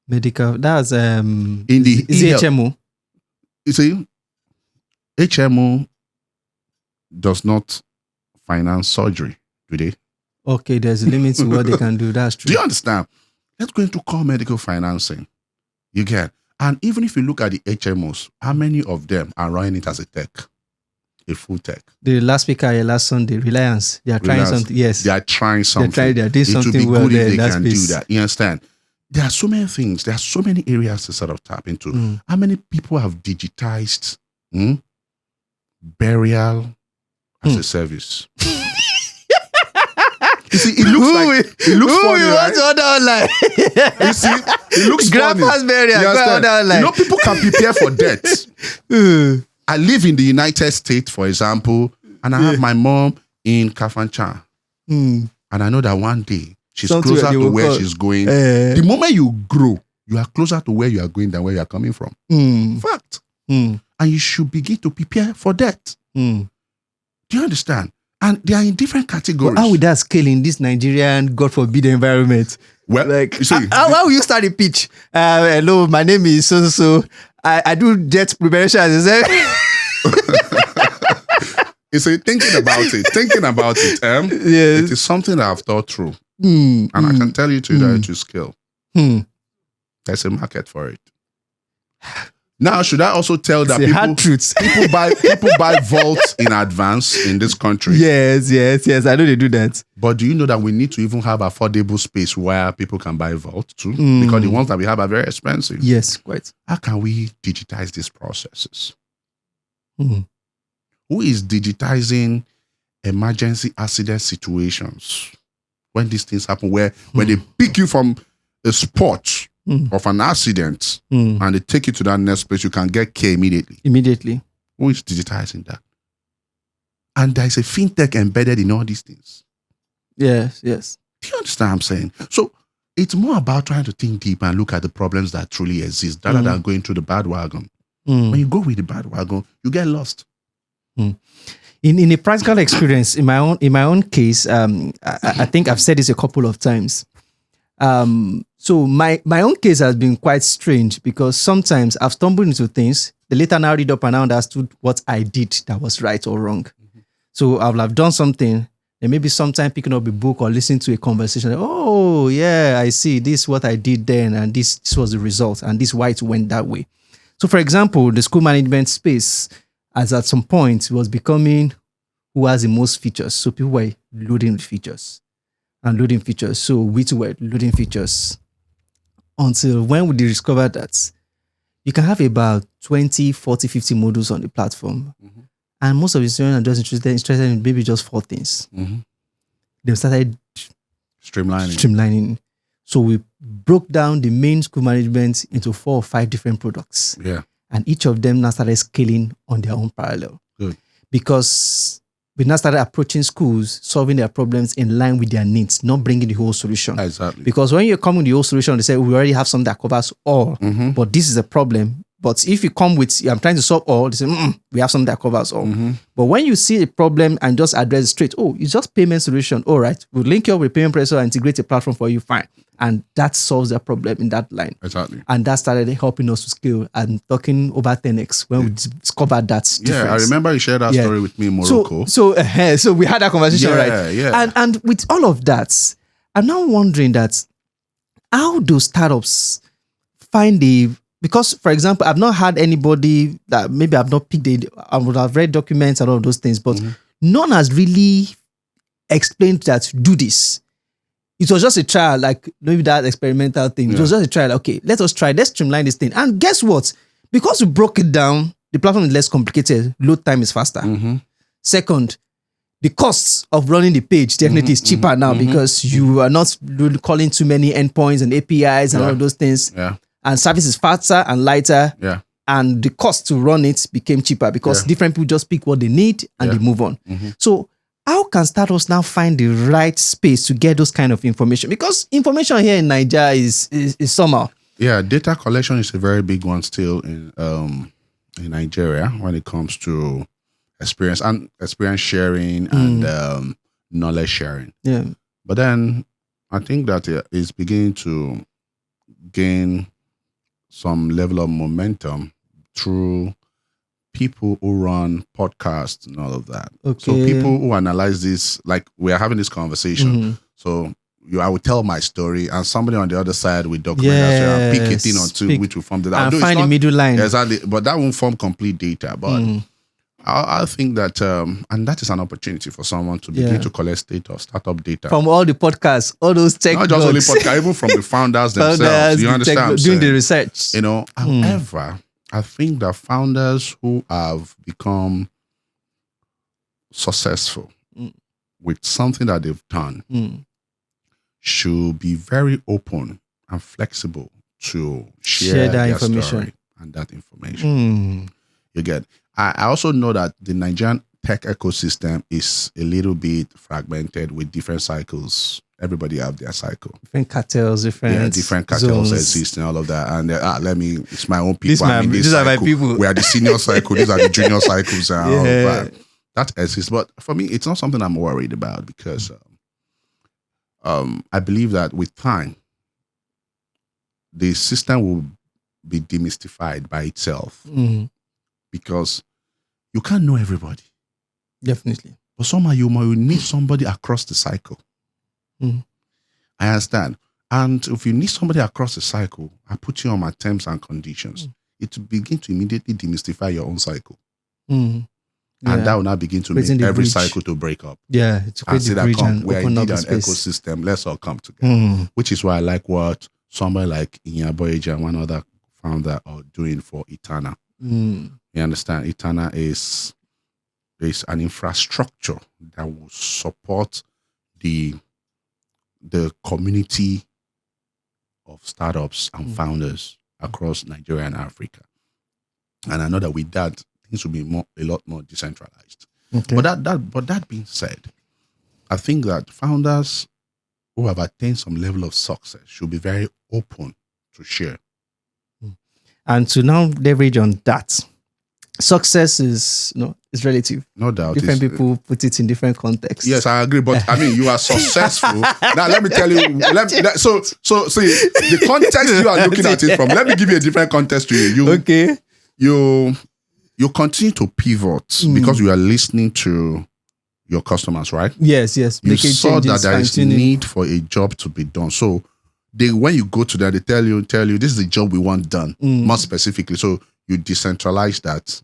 That's in the is it HMO? You see, HMO does not finance surgery, do they? Okay, there's a limit to what they can do. That's true. Do you understand? Let's go into core medical financing. You get? And even if you look at the HMOs, how many of them are running it as a tech? A full tech. The last speaker last Sunday, Reliance, they are trying something. Yes, they are trying something. They're doing something. It would be well good if they can space. do that. You understand? There are so many things. There are so many areas to sort of tap into. How many people have digitized burial as a service? You see, it looks funny, right? Online. You see, it looks Grandpa's funny. burial. People can prepare for death. I live in the United States, for example, and I have my mom in Kafanchan. And I know that one day she's closer to where she's going. The moment you grow, you are closer to where you are going than where you are coming from. Fact. And you should begin to prepare for death. Do you understand? And they are in different categories. How would that scale in this Nigerian, God forbid, environment? Well, like, you see, how will you start a pitch? Hello, my name is so. I do death preparation as a You see, thinking about it, yes. It is something that I've thought through. And I can tell you to that it will scale. There's a market for it. Now, should I also tell that people buy vaults in advance in this country? Yes. I know they do that. But do you know that we need to even have affordable space where people can buy vault too? Because the ones that we have are very expensive. Yes, quite. How can we digitize these processes? who is digitizing emergency accident situations when these things happen, where when they pick you from a spot of an accident and they take you to that next place, you can get care immediately. Who is digitizing that? And there is a fintech embedded in all these things. Yes. Do you understand what I'm saying? So it's more about trying to think deep and look at the problems that truly exist rather than going through the bandwagon. When you go with the bandwagon, you get lost. In a practical experience, in my own case, I think I've said this a couple of times. So my own case has been quite strange because sometimes I've stumbled into things. The later now read up and I understood what I did that was right or wrong. So I will have done something, and maybe sometime picking up a book or listening to a conversation. Oh yeah, I see. This is what I did then, and this was the result, and this is why it went that way. So, for example, the school management space, as at some point, was becoming who has the most features. So people were loading features. So we too were loading features until when we discovered that you can have about 20, 40, 50 modules on the platform. And most of the students are just interested in maybe just 4 things. They started streamlining. So we broke down the main school management into 4 or 5 different products. Yeah. And each of them now started scaling on their own parallel. Good. Because we now started approaching schools, solving their problems in line with their needs, not bringing the whole solution. Exactly. Because when you come with the whole solution, they say, we already have something that covers all, but this is a problem. But if you come with, I'm trying to solve all, they say, we have something that covers all. But when you see a problem and just address it straight, it's just payment solution. All right, we'll link you up with payment processor and integrate a platform for you, fine. And that solves the problem in that line. Exactly. And that started helping us to scale and talking over 10x when we discovered that difference. Yeah, I remember you shared that story with me in Morocco. So we had that conversation, right? Yeah. And with all of that, I'm now wondering that how do startups find because, for example, I've not had anybody that maybe I've not picked I would have read documents and all of those things, but none has really explained that do this. It was just a trial, like maybe that experimental thing. It was just a trial. Okay, let's streamline this thing. And guess what? Because we broke it down, the platform is less complicated, load time is faster. Second, the costs of running the page definitely is cheaper now because you are not calling too many endpoints and APIs and all of those things. Yeah. And service is faster and lighter. Yeah. And the cost to run it became cheaper because different people just pick what they need and they move on. So how can startups now find the right space to get those kind of information? Because information here in Nigeria is somehow. Yeah, data collection is a very big one still in Nigeria when it comes to experience sharing and knowledge sharing. Yeah. But then I think that it's beginning to gain some level of momentum through people who run podcasts and all of that. Okay. So people who analyze this, like we are having this conversation. So I would tell my story and somebody on the other side will document that and pick a thing or two which will form the and find the middle line. Exactly. But that won't form complete data. But I think that, and that is an opportunity for someone to begin to collect startup data. From all the podcasts, all those tech Not just only podcasts, even from the founders themselves. You understand? Doing the research. However, I think that founders who have become successful with something that they've done should be very open and flexible to share that information story and that information. You get. I also know that the Nigerian tech ecosystem is a little bit fragmented with different cycles. Everybody have their cycle. Different cartels, different cartels zones. Exist and all of that. And it's my own people. These are my people. We are the senior cycle. These are the junior cycles and all of that. That exists. But for me, it's not something I'm worried about because I believe that with time, the system will be demystified by itself. Because you can't know everybody. Definitely. But somehow you might need somebody across the cycle. I understand. And if you need somebody across the cycle, I put you on my terms and conditions. It will begin to immediately demystify your own cycle. And that will now begin to make every cycle to break up. Yeah, it's create the bridge and where open you up need the an space. ecosystem. Let's all come together. Which is why I like what somebody like Inyaboyeji and one other founder are doing for Etana. You understand? Etana is there's an infrastructure that will support the community of startups and founders across Nigeria and Africa. And I know that with that, things will be a lot more decentralized. Okay. But that being said, I think that founders who have attained some level of success should be very open to share. And to now leverage on that, success is relative. No doubt. Different people put it in different contexts. Yes, I agree. But I mean, you are successful. Now, let me tell you. So see, the context you are looking at it from. Let me give you a different context to you. You continue to pivot because you are listening to your customers, right? Yes. You saw that there is need for a job to be done. So when you go to that, they tell you this is the job we want done, more specifically. So you decentralize that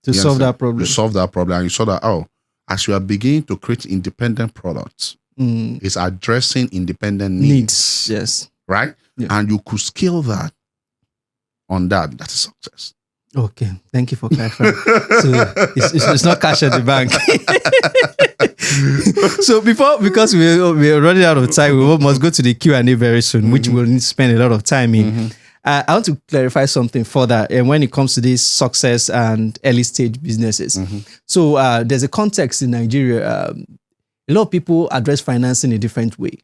to solve that problem. You solve that problem, and you saw that as you are beginning to create independent products, it's addressing independent needs. Yes, right. Yeah. And you could scale that on that. That's a success. Okay, thank you for clarifying. So it's not cash at the bank. So because we're running out of time, we must go to the Q&A very soon, which we'll need to spend a lot of time in. I want to clarify something further, and when it comes to this success and early stage businesses. So there's a context in Nigeria. A lot of people address financing a different way.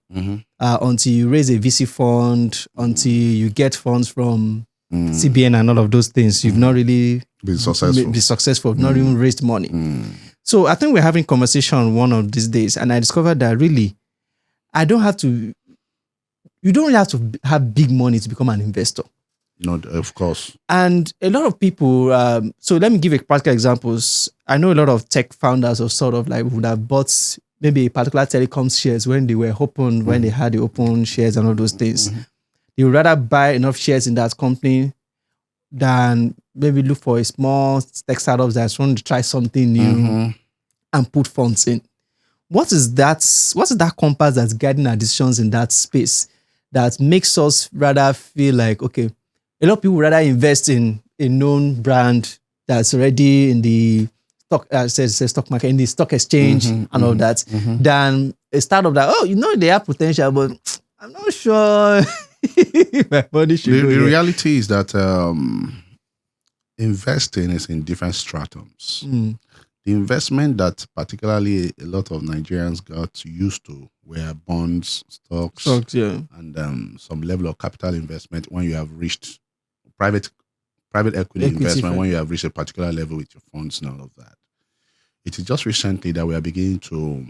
Until you raise a VC fund, until you get funds from CBN and all of those things, you've not really been successful. Not even raised money. So I think we're having conversation one of these days, and I discovered that really, you don't really have to have big money to become an investor. No, of course. And a lot of people, so let me give a practical examples. I know a lot of tech founders or sort of like would have bought maybe a particular telecom shares when they were open, when they had the open shares and all those things. They would rather buy enough shares in that company than maybe look for a small tech startup that's want to try something new and put funds in. What is that compass that's guiding our decisions in that space that makes us rather feel like, okay, a lot of people rather invest in a known brand that's already in the stock market, in the stock exchange and all that, than a startup that, they have potential, but I'm not sure my money should go The here. reality is that investing is in different stratums. The investment that particularly a lot of Nigerians got used to were bonds, stocks, and some level of capital investment when you have reached private equity investment when you have reached a particular level with your funds and all of that. It is just recently that we are beginning to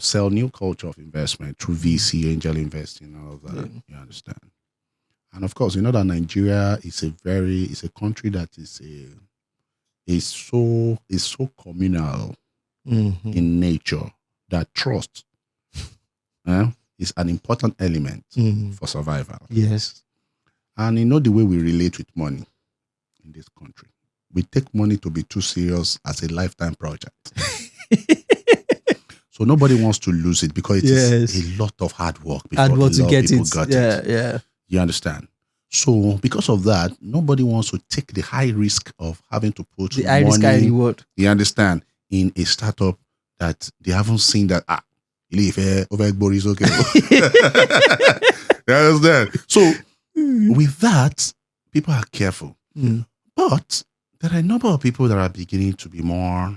sell new culture of investment through VC, angel investing, and all of that. You understand? And of course, you know that Nigeria is a country that is so communal in nature that trust is an important element for survival. Yes. And the way we relate with money in this country. We take money to be too serious as a lifetime project. So nobody wants to lose it because it is a lot of hard work before to get it. Got it. Yeah. You understand? So because of that, nobody wants to take the high risk of having to put the high risk, high reward. You understand? In a startup that they haven't seen that is okay. You understand? So with that, people are careful. But there are a number of people that are beginning to be more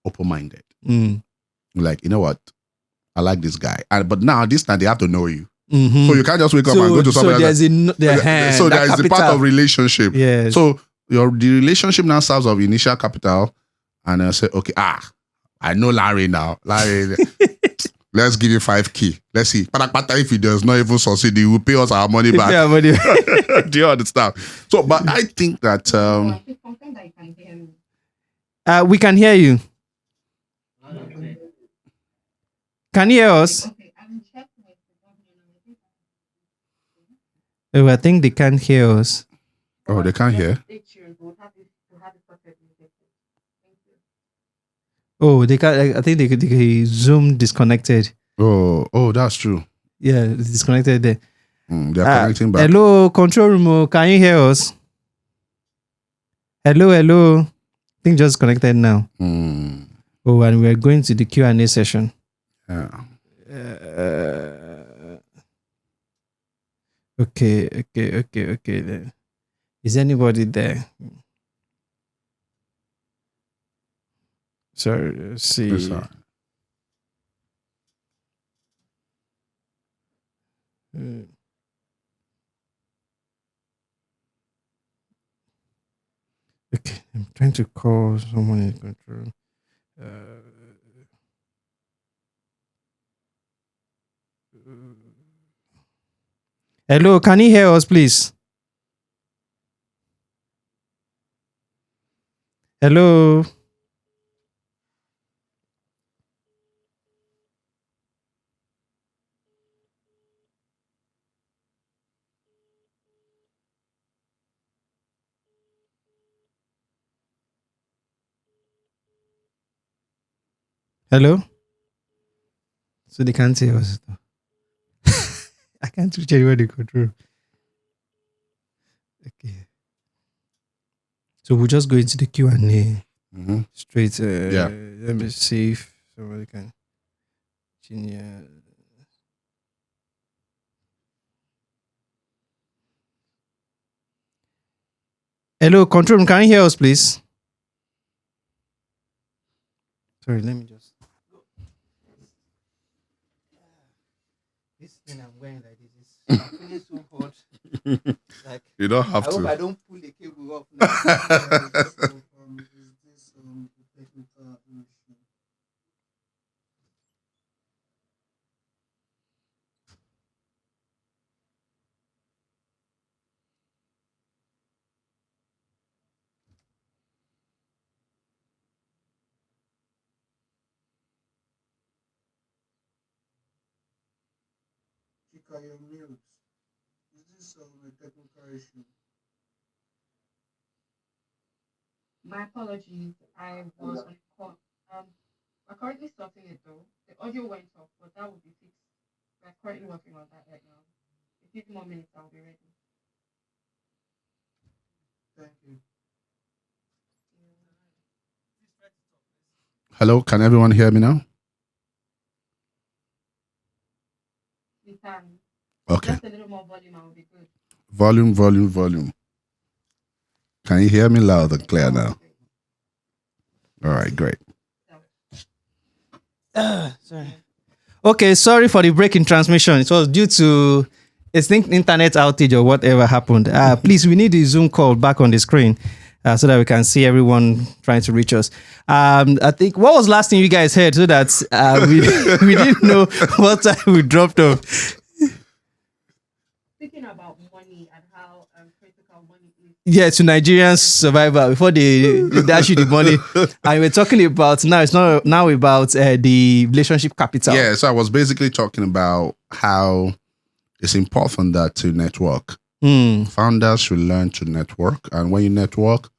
open-minded. Like, you know what? I like this guy. But now, this time, they have to know you. So you can't just wake up and go to somebody. So there is a part of relationship. Yes. So the relationship now serves of initial capital. And I say, okay, I know Larry now. Larry, let's give you 5K. Let's see. If he does not even succeed, he will pay us our money back. Do you understand? So, but I think that we can hear you. Can you hear us? Oh, I think they can't hear us. Oh, they can't hear? Oh, they can't. I think they Zoom disconnected. Oh, that's true. Yeah, it's disconnected there. They're connecting back. Hello, control room. Can you hear us? Hello. think just connected now. Oh, and we're going to the Q&A session. Yeah. Okay. Then. Is anybody there? Sorry, let's see. It's all right. Okay, I'm trying to call someone in control. Hello, can you hear us, please? Hello. Hello. So they can't hear us. I can't reach anyone in control. Okay. So we'll just go into the Q&A straight. Yeah. Let me see if somebody can. Genius. Hello, control room. Can you hear us, please? Sorry, let me just. This thing I'm wearing like this is I'm feeling so hot. Like You don't I have hope I to. don't pull the cable off now. Chika, you're mute. Is this a technical issue? My apologies. I was on call. We're currently sorting it though. The audio went off, but that will be fixed. We're currently working on that right now. A few more minutes, I'll be ready. Thank you. Hello, can everyone hear me now? We can. Okay. Just a little more volume, I will be good. Volume. Can you hear me loud and clear now? All right, great. Sorry. Okay, sorry for the break in transmission. It was due to I think internet outage or whatever happened. Please, we need the Zoom call back on the screen so that we can see everyone trying to reach us. I think what was last thing you guys heard so that we didn't know what time we dropped off. Speaking about money and how critical money is. Yeah, to Nigerians survival before they dash you the money. And we're talking about now. It's not now about the relationship capital. Yeah, so I was basically talking about how it's important that to network. Founders should learn to network, and when you network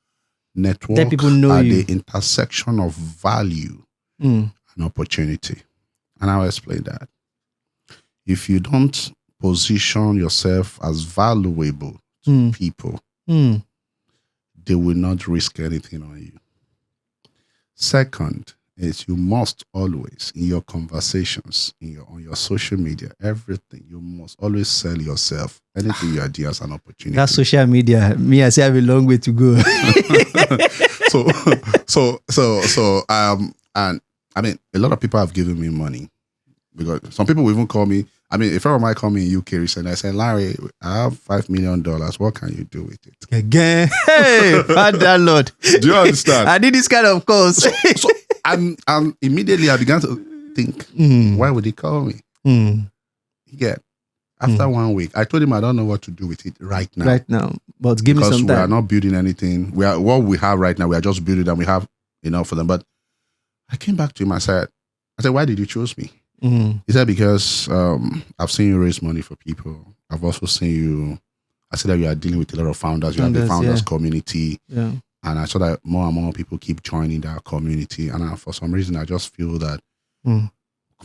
let people know at you. the intersection of value and opportunity. And I'll explain that. If you don't position yourself as valuable to people, they will not risk anything on you. Second is you must always, in your conversations, on your social media, everything, you must always sell yourself. Anything you do as an opportunity. That's social media. Me, I say I have a long way to go. And I mean, a lot of people have given me money because some people will even call me. I mean, if I might call me in UK recently, I said, Larry, I have $5 million. What can you do with it? Again, hey, Father Lord. Do you understand? I need this kind of calls. So and immediately I began to think, why would he call me? Yeah. After 1 week, I told him I don't know what to do with it right now. Right now, but give me some Because we time. are not building anything. What we have right now. We are just building and we have enough for them. But I came back to him. I said, why did you choose me? He said, because I've seen you raise money for people. I've also seen you. I said that you are dealing with a lot of founders. You have the founders community. Yeah. And I saw that more and more people keep joining that community. And for some reason, I just feel that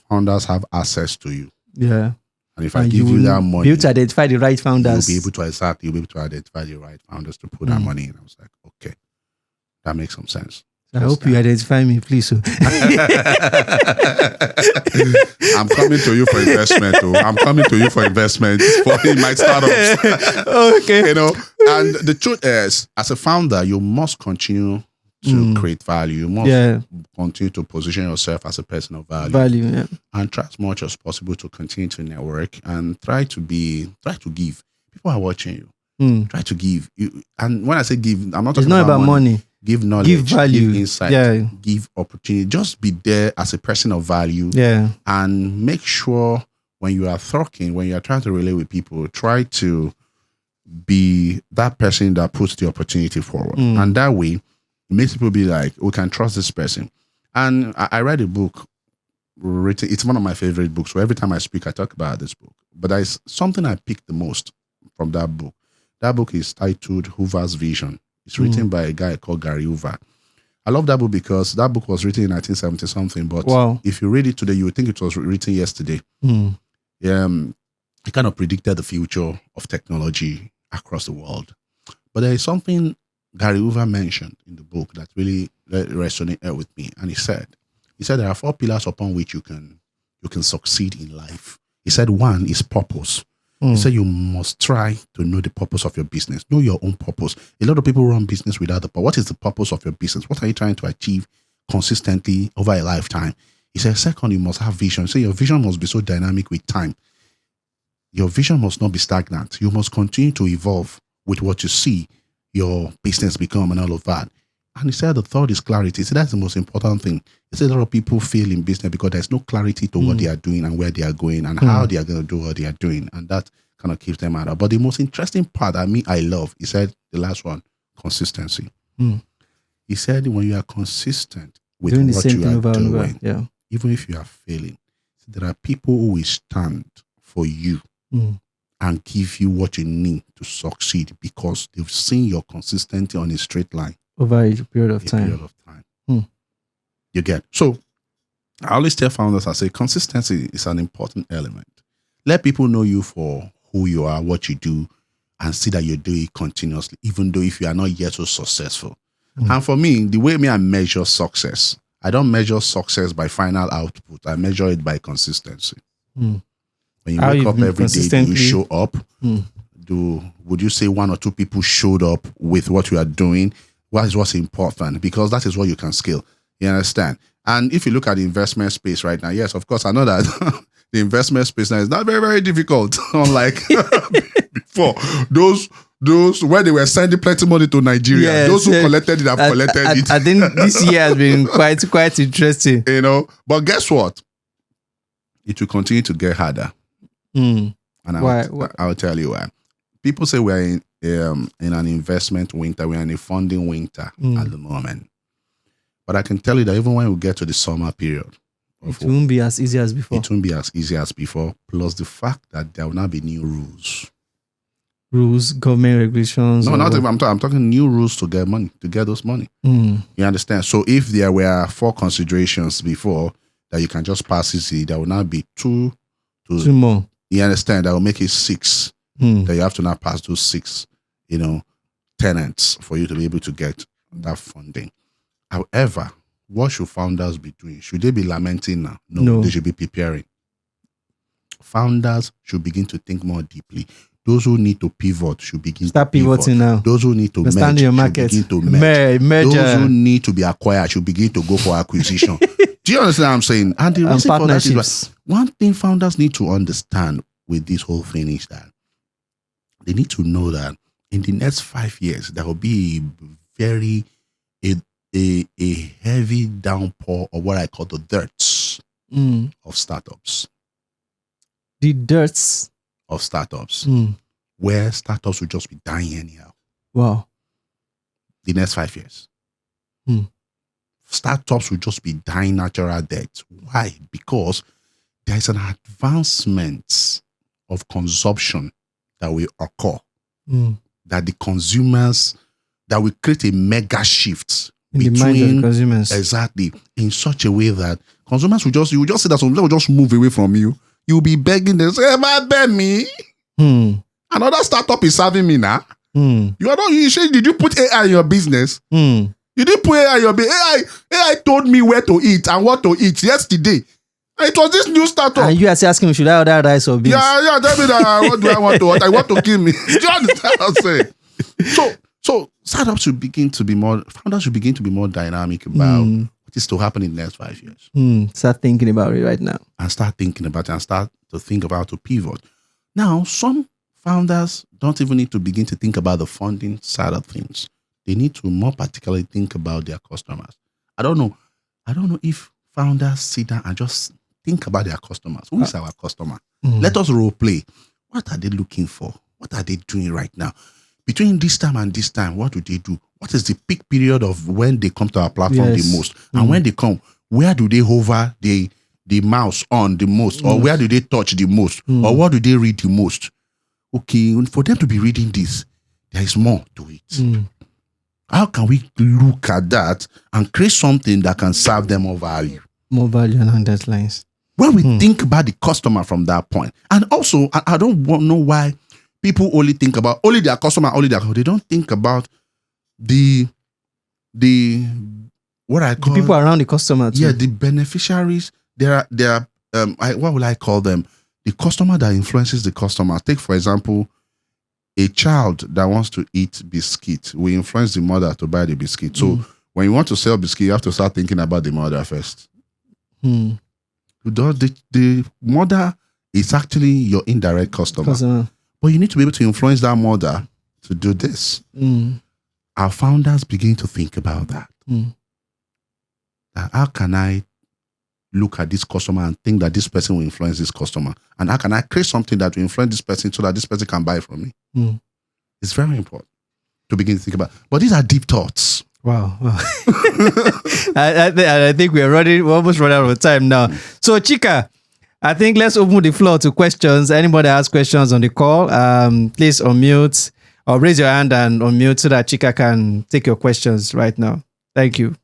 founders have access to you. Yeah. And if I give you that money, be able to identify the right founders. You'll be able to identify the right founders to put that money in. I was like, okay. That makes some sense. I hope you identify me, please. So. I'm coming to you for investment. I'm coming to you for investment for my startups. Okay. And the truth is, as a founder, you must continue to create value. You must continue to position yourself as a person of value. And try as much as possible to continue to network and try to give. People are watching you. Try to give. And when I say give, I'm not talking about money. Give knowledge, give value, give insight, give opportunity. Just be there as a person of value. And make sure when you are talking, when you are trying to relate with people, try to be that person that puts the opportunity forward. And that way, it makes people be like, we can trust this person. And I read a book written, it's one of my favorite books. So every time I speak, I talk about this book. But there's something I picked the most from that book. That book is titled Hoover's Vision. It's written by a guy called Gary Hoover. I love that book because that book was written in 1970 something. But if you read it today, you would think it was written yesterday. He kind of predicted the future of technology across the world. But there is something Gary Hoover mentioned in the book that really resonated with me. And he said there are 4 pillars upon which you can succeed in life. He said one is purpose. He said you must try to know the purpose of your business. Know your own purpose. A lot of people run business without the purpose. What is the purpose of your business? What are you trying to achieve consistently over a lifetime? He said, second, you must have vision. So your vision must be so dynamic with time. Your vision must not be stagnant. You must continue to evolve with what you see your business become and all of that. And he said the third is clarity. He said that's the most important thing. He said a lot of people fail in business because there's no clarity to what they are doing and where they are going and how they are going to do what they are doing. And that kind of keeps them out. But the most interesting part I love, he said the last one, consistency. He said when you are consistent with what you are doing, even if you are failing, there are people who will stand for you and give you what you need to succeed because they've seen your consistency on a straight line. Over a period of time. You get. So I always tell founders, I say consistency is an important element. Let people know you for who you are, what you do, and see that you do it continuously, even though if you are not yet so successful. And for me, the way I measure success, I don't measure success by final output. I measure it by consistency. When you wake up every day, do you show up? Would you say 1 or 2 people showed up with what you are doing? What is what's important? Because that is what you can scale. You understand? And if you look at the investment space right now, yes, of course, I know that the investment space now is not very, very difficult. Unlike before. Those where they were sending plenty money to Nigeria, those who collected it have collected it. I think this year has been quite interesting. But guess what? It will continue to get harder. And I'll tell you why. People say we're in an investment winter, we're in a funding winter at the moment. But I can tell you that even when we get to the summer period, it won't be as easy as before. It won't be as easy as before. Plus the fact that there will not be new rules. Government regulations. No, not even. I'm talking new rules to get money, to get those money. You understand? So if there were 4 considerations before that you can just pass easy, there will now be 2 more. You understand? That will make it 6. That you have to now pass those 6, tenants for you to be able to get that funding. However, what should founders be doing? Should they be lamenting now? No, they should be preparing. Founders should begin to think more deeply. Those who need to pivot should begin to pivoting now. Those who need to merge should begin to merge. Those who need to be acquired should begin to go for acquisition. Do you understand what I'm saying? And the reason for that is one thing founders need to understand with this whole thing is that they need to know that in the next 5 years, there will be a heavy downpour of what I call the dirts of startups. The dirts of startups, where startups will just be dying anyhow. Wow. The next 5 years. Startups will just be dying natural death. Why? Because there is an advancement of consumption that will occur. That the consumers, that will create a mega shift between the mind of consumers. Exactly. In such a way that consumers will just see that some people will just move away from you. You'll be begging them, say, beg me. Another startup is serving me now. You are not, did you put AI in your business? You didn't put AI in your bill. AI told me where to eat and what to eat yesterday. And it was this new startup. And you are asking me, should I order rice or beans? Yeah, tell me that. What do I want to? What I want to kill me. Do you understand what I'm saying? So startups should begin to be more. Founders should begin to be more dynamic about what is to happen in the next 5 years. Start thinking about it right now. And start thinking about it and start to think about how to pivot. Now, some founders don't even need to begin to think about the funding side of things. They need to more particularly think about their customers. I don't know if founders sit down and just think about their customers. Who is our customer? Let us role play. What are they looking for? What are they doing right now? Between this time and this time, what do they do? What is the peak period of when they come to our platform the most? And when they come, where do they hover the mouse on the most? Or where do they touch the most? Or what do they read the most? Okay, for them to be reading this, there is more to it. How can we look at that and create something that can serve them more value? More value along those lines. When we think about the customer from that point, and also, I don't know why people only think about only their customer, they don't think about the what I call the people around the customer too. Yeah, the beneficiaries. There are what will I call them? The customer that influences the customer. Take for example, a child that wants to eat biscuit. We influence the mother to buy the biscuit. So when you want to sell biscuit, you have to start thinking about the mother first. The mother is actually your indirect customer. But you need to be able to influence that mother to do this. Our founders begin to think about that. How can I look at this customer and think that this person will influence this customer? And how can I create something that will influence this person so that this person can buy from me? It's very important to begin to think about. But these are deep thoughts. Wow. I think we're almost running out of time now. So Chika, I think let's open the floor to questions. Anybody has questions on the call, please unmute or raise your hand and unmute so that Chika can take your questions right now. Thank you.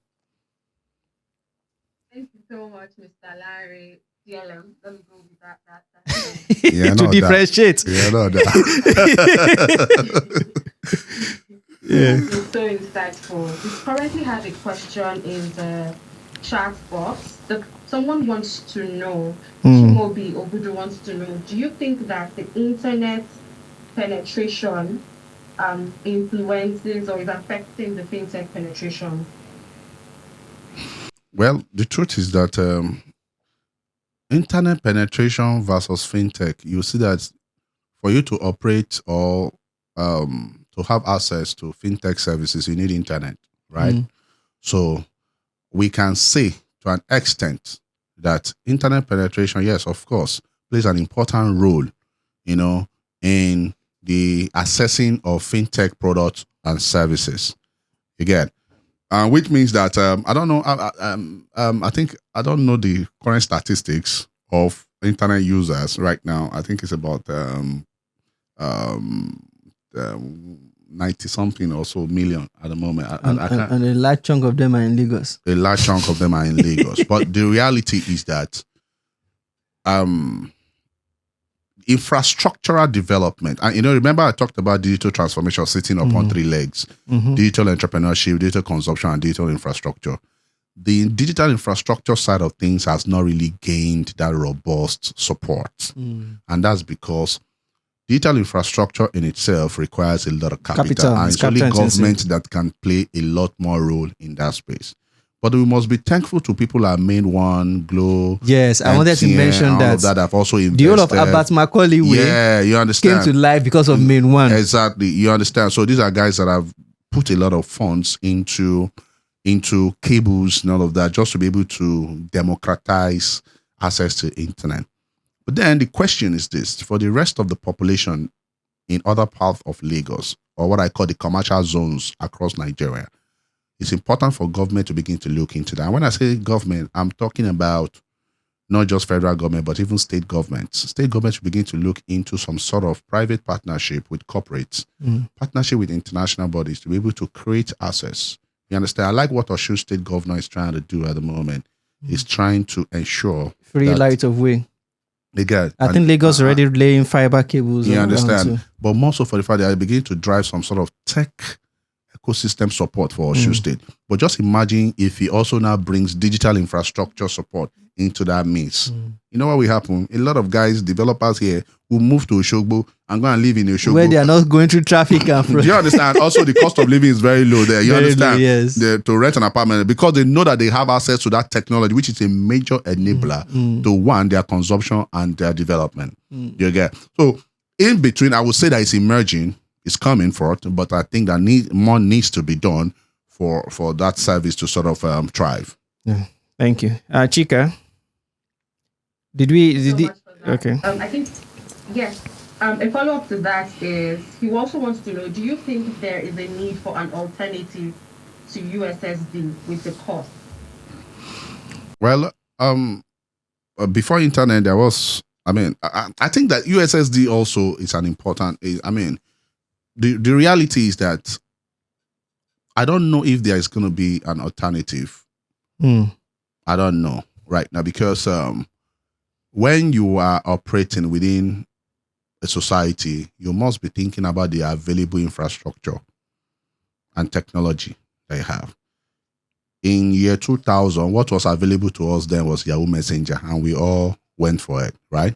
Thank you so much, Mr. Larry. DLM. Let me go with that. Yeah, to differentiate. Yeah, no, that. Yeah. It's so insightful. We currently have a question in the chat box. Someone wants to know, Chimobi Obudu wants to know, do you think that the internet penetration influences or is affecting the fintech penetration? Well, the truth is that internet penetration versus fintech, you see that for you to operate or to have access to fintech services, you need internet, right? So we can say to an extent that internet penetration, yes, of course, plays an important role, in the assessing of fintech products and services. Again, which means that I don't know. I think I don't know the current statistics of internet users right now. I think it's about 90-something or so million at the moment. And a large chunk of them are in Lagos. A large chunk of them are in Lagos. But the reality is that infrastructural development, and remember I talked about digital transformation sitting upon 3 legs: digital entrepreneurship, digital consumption, and digital infrastructure. The digital infrastructure side of things has not really gained that robust support. And that's because digital infrastructure in itself requires a lot of capital and it's only government that can play a lot more role in that space. But we must be thankful to people like Main One, Glow. Yes, I wanted to mention that have also invested. The whole of Abat Macaulay way, you understand, came to life because of Main One. Exactly, you understand. So these are guys that have put a lot of funds into cables and all of that, just to be able to democratize access to internet. But then the question is this: for the rest of the population in other parts of Lagos, or what I call the commercial zones across Nigeria, it's important for government to begin to look into that. And when I say government, I'm talking about not just federal government, but even state governments. State governments should begin to look into some sort of private partnership with corporates, partnership with international bodies to be able to create access. You understand? I like what Osun State Governor is trying to do at the moment. He's trying to ensure free light of way. I think Lagos already laying fiber cables. You understand? But more so for the fact that they begin to drive some sort of tech ecosystem support for Osun State. But just imagine if he also now brings digital infrastructure support into that mix. You know what will happen? A lot of guys, developers here, will move to Oshogbo and go and live in Oshogbo. Where they are not going through traffic and Do you understand? Also, the cost of living is very low there. You Very understand? low, yes. To rent an apartment because they know that they have access to that technology, which is a major enabler to one, their consumption and their development. You get? So, in between, I would say that it's emerging, it's coming forth, but I think that more needs to be done for that service to sort of thrive. Yeah. Thank you. Chika, okay. I think, yes. A follow-up to that is, he also wants to know, do you think there is a need for an alternative to USSD with the cost? Well, before internet, there was, I think that USSD also is an important, the reality is that I don't know if there is going to be an alternative. I don't know right now because when you are operating within a society, you must be thinking about the available infrastructure and technology they have. In year 2000, what was available to us then was Yahoo Messenger, and we all went for it, right?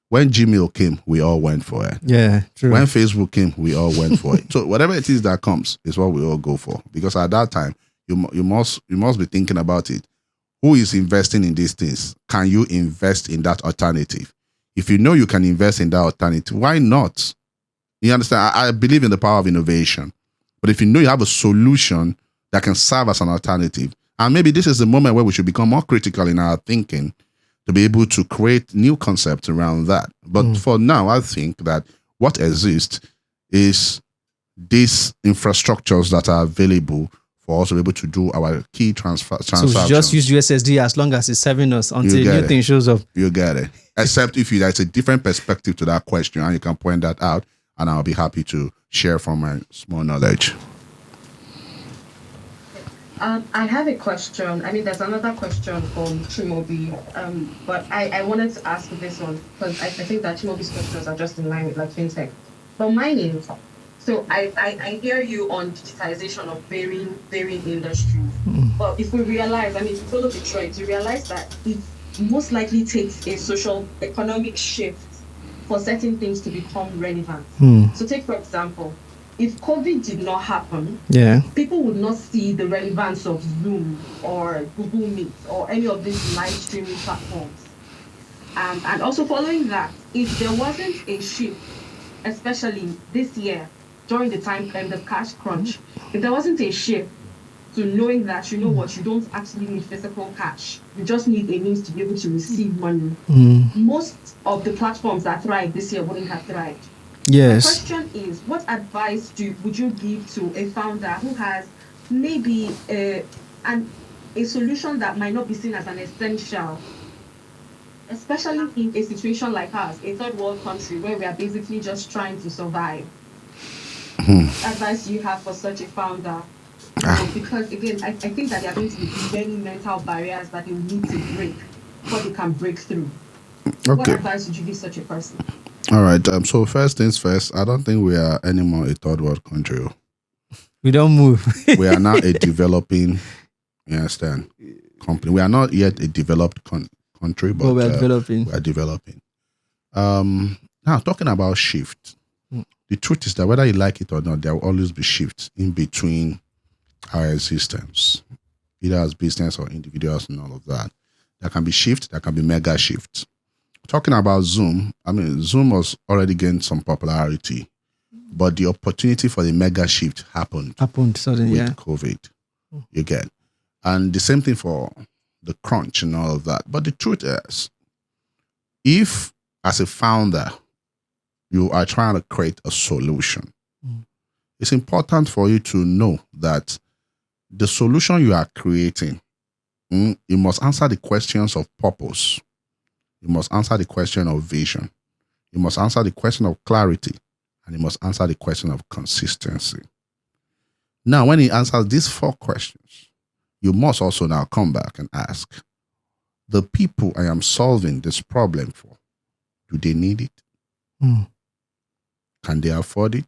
When Gmail came, we all went for it. Yeah, true. When Facebook came, we all went for it. So whatever it is that comes is what we all go for. Because at that time, you must be thinking about it. Who is investing in these things? Can you invest in that alternative? If you know you can invest in that alternative, why not? You understand? I believe in the power of innovation. But if you know you have a solution that can serve as an alternative, and maybe this is the moment where we should become more critical in our thinking to be able to create new concepts around that. But for now, I think that what exists is these infrastructures that are available for us to be able to do our key transactions. So just use USSD as long as it's serving us until new thing shows up. You get it. Except if there's a different perspective to that question and you can point that out, and I'll be happy to share from my small knowledge. I have a question. There's another question from Chimobi, but I wanted to ask this one because I think that Chimobi's questions are just in line with like fintech. But mine is, so I hear you on digitization of varying industries. But if we realize, if you follow the trends, you realize that it most likely takes a social economic shift for certain things to become relevant. So take for example, if COVID did not happen, people would not see the relevance of Zoom or Google Meet or any of these live streaming platforms. And also following that, if there wasn't a shift, especially this year, during the time and the cash crunch, if there wasn't a shift to knowing that, you know what, you don't actually need physical cash, you just need a means to be able to receive money, most of the platforms that thrived this year wouldn't have thrived. Yes. The question is, what advice would you give to a founder who has maybe a solution that might not be seen as an essential, especially in a situation like ours, a third world country where we are basically just trying to survive? What advice do you have for such a founder? Because again, I think that there are going to be many mental barriers that they will need to break before they can break through. Okay. What advice would you give such a person? All right. So first things first, I don't think we are anymore a third world country. We don't move. We are now a developing, you understand, company. We are not yet a developed country, but we are developing. We are developing. Now, talking about shift, the truth is that whether you like it or not, there will always be shifts in between our existence, either as business or individuals and all of that. There can be shifts, there can be mega shifts. Talking about Zoom, Zoom was already gained some popularity, but the opportunity for the mega shift happened suddenly with COVID. You get, and the same thing for the crunch and all of that. But the truth is, if as a founder you are trying to create a solution, it's important for you to know that the solution you are creating, you must answer the questions of purpose. You must answer the question of vision. You must answer the question of clarity. And you must answer the question of consistency. Now, when he answers these 4 questions, you must also now come back and ask, the people I am solving this problem for, do they need it? Can they afford it?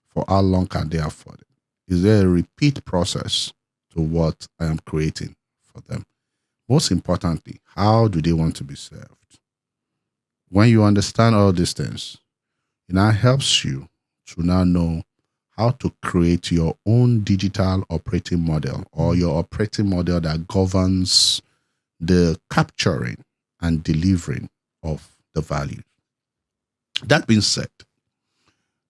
For how long can they afford it? Is there a repeat process to what I am creating for them? Most importantly, how do they want to be served? When you understand all these things, it now helps you to now know how to create your own digital operating model, or your operating model that governs the capturing and delivering of the value. That being said,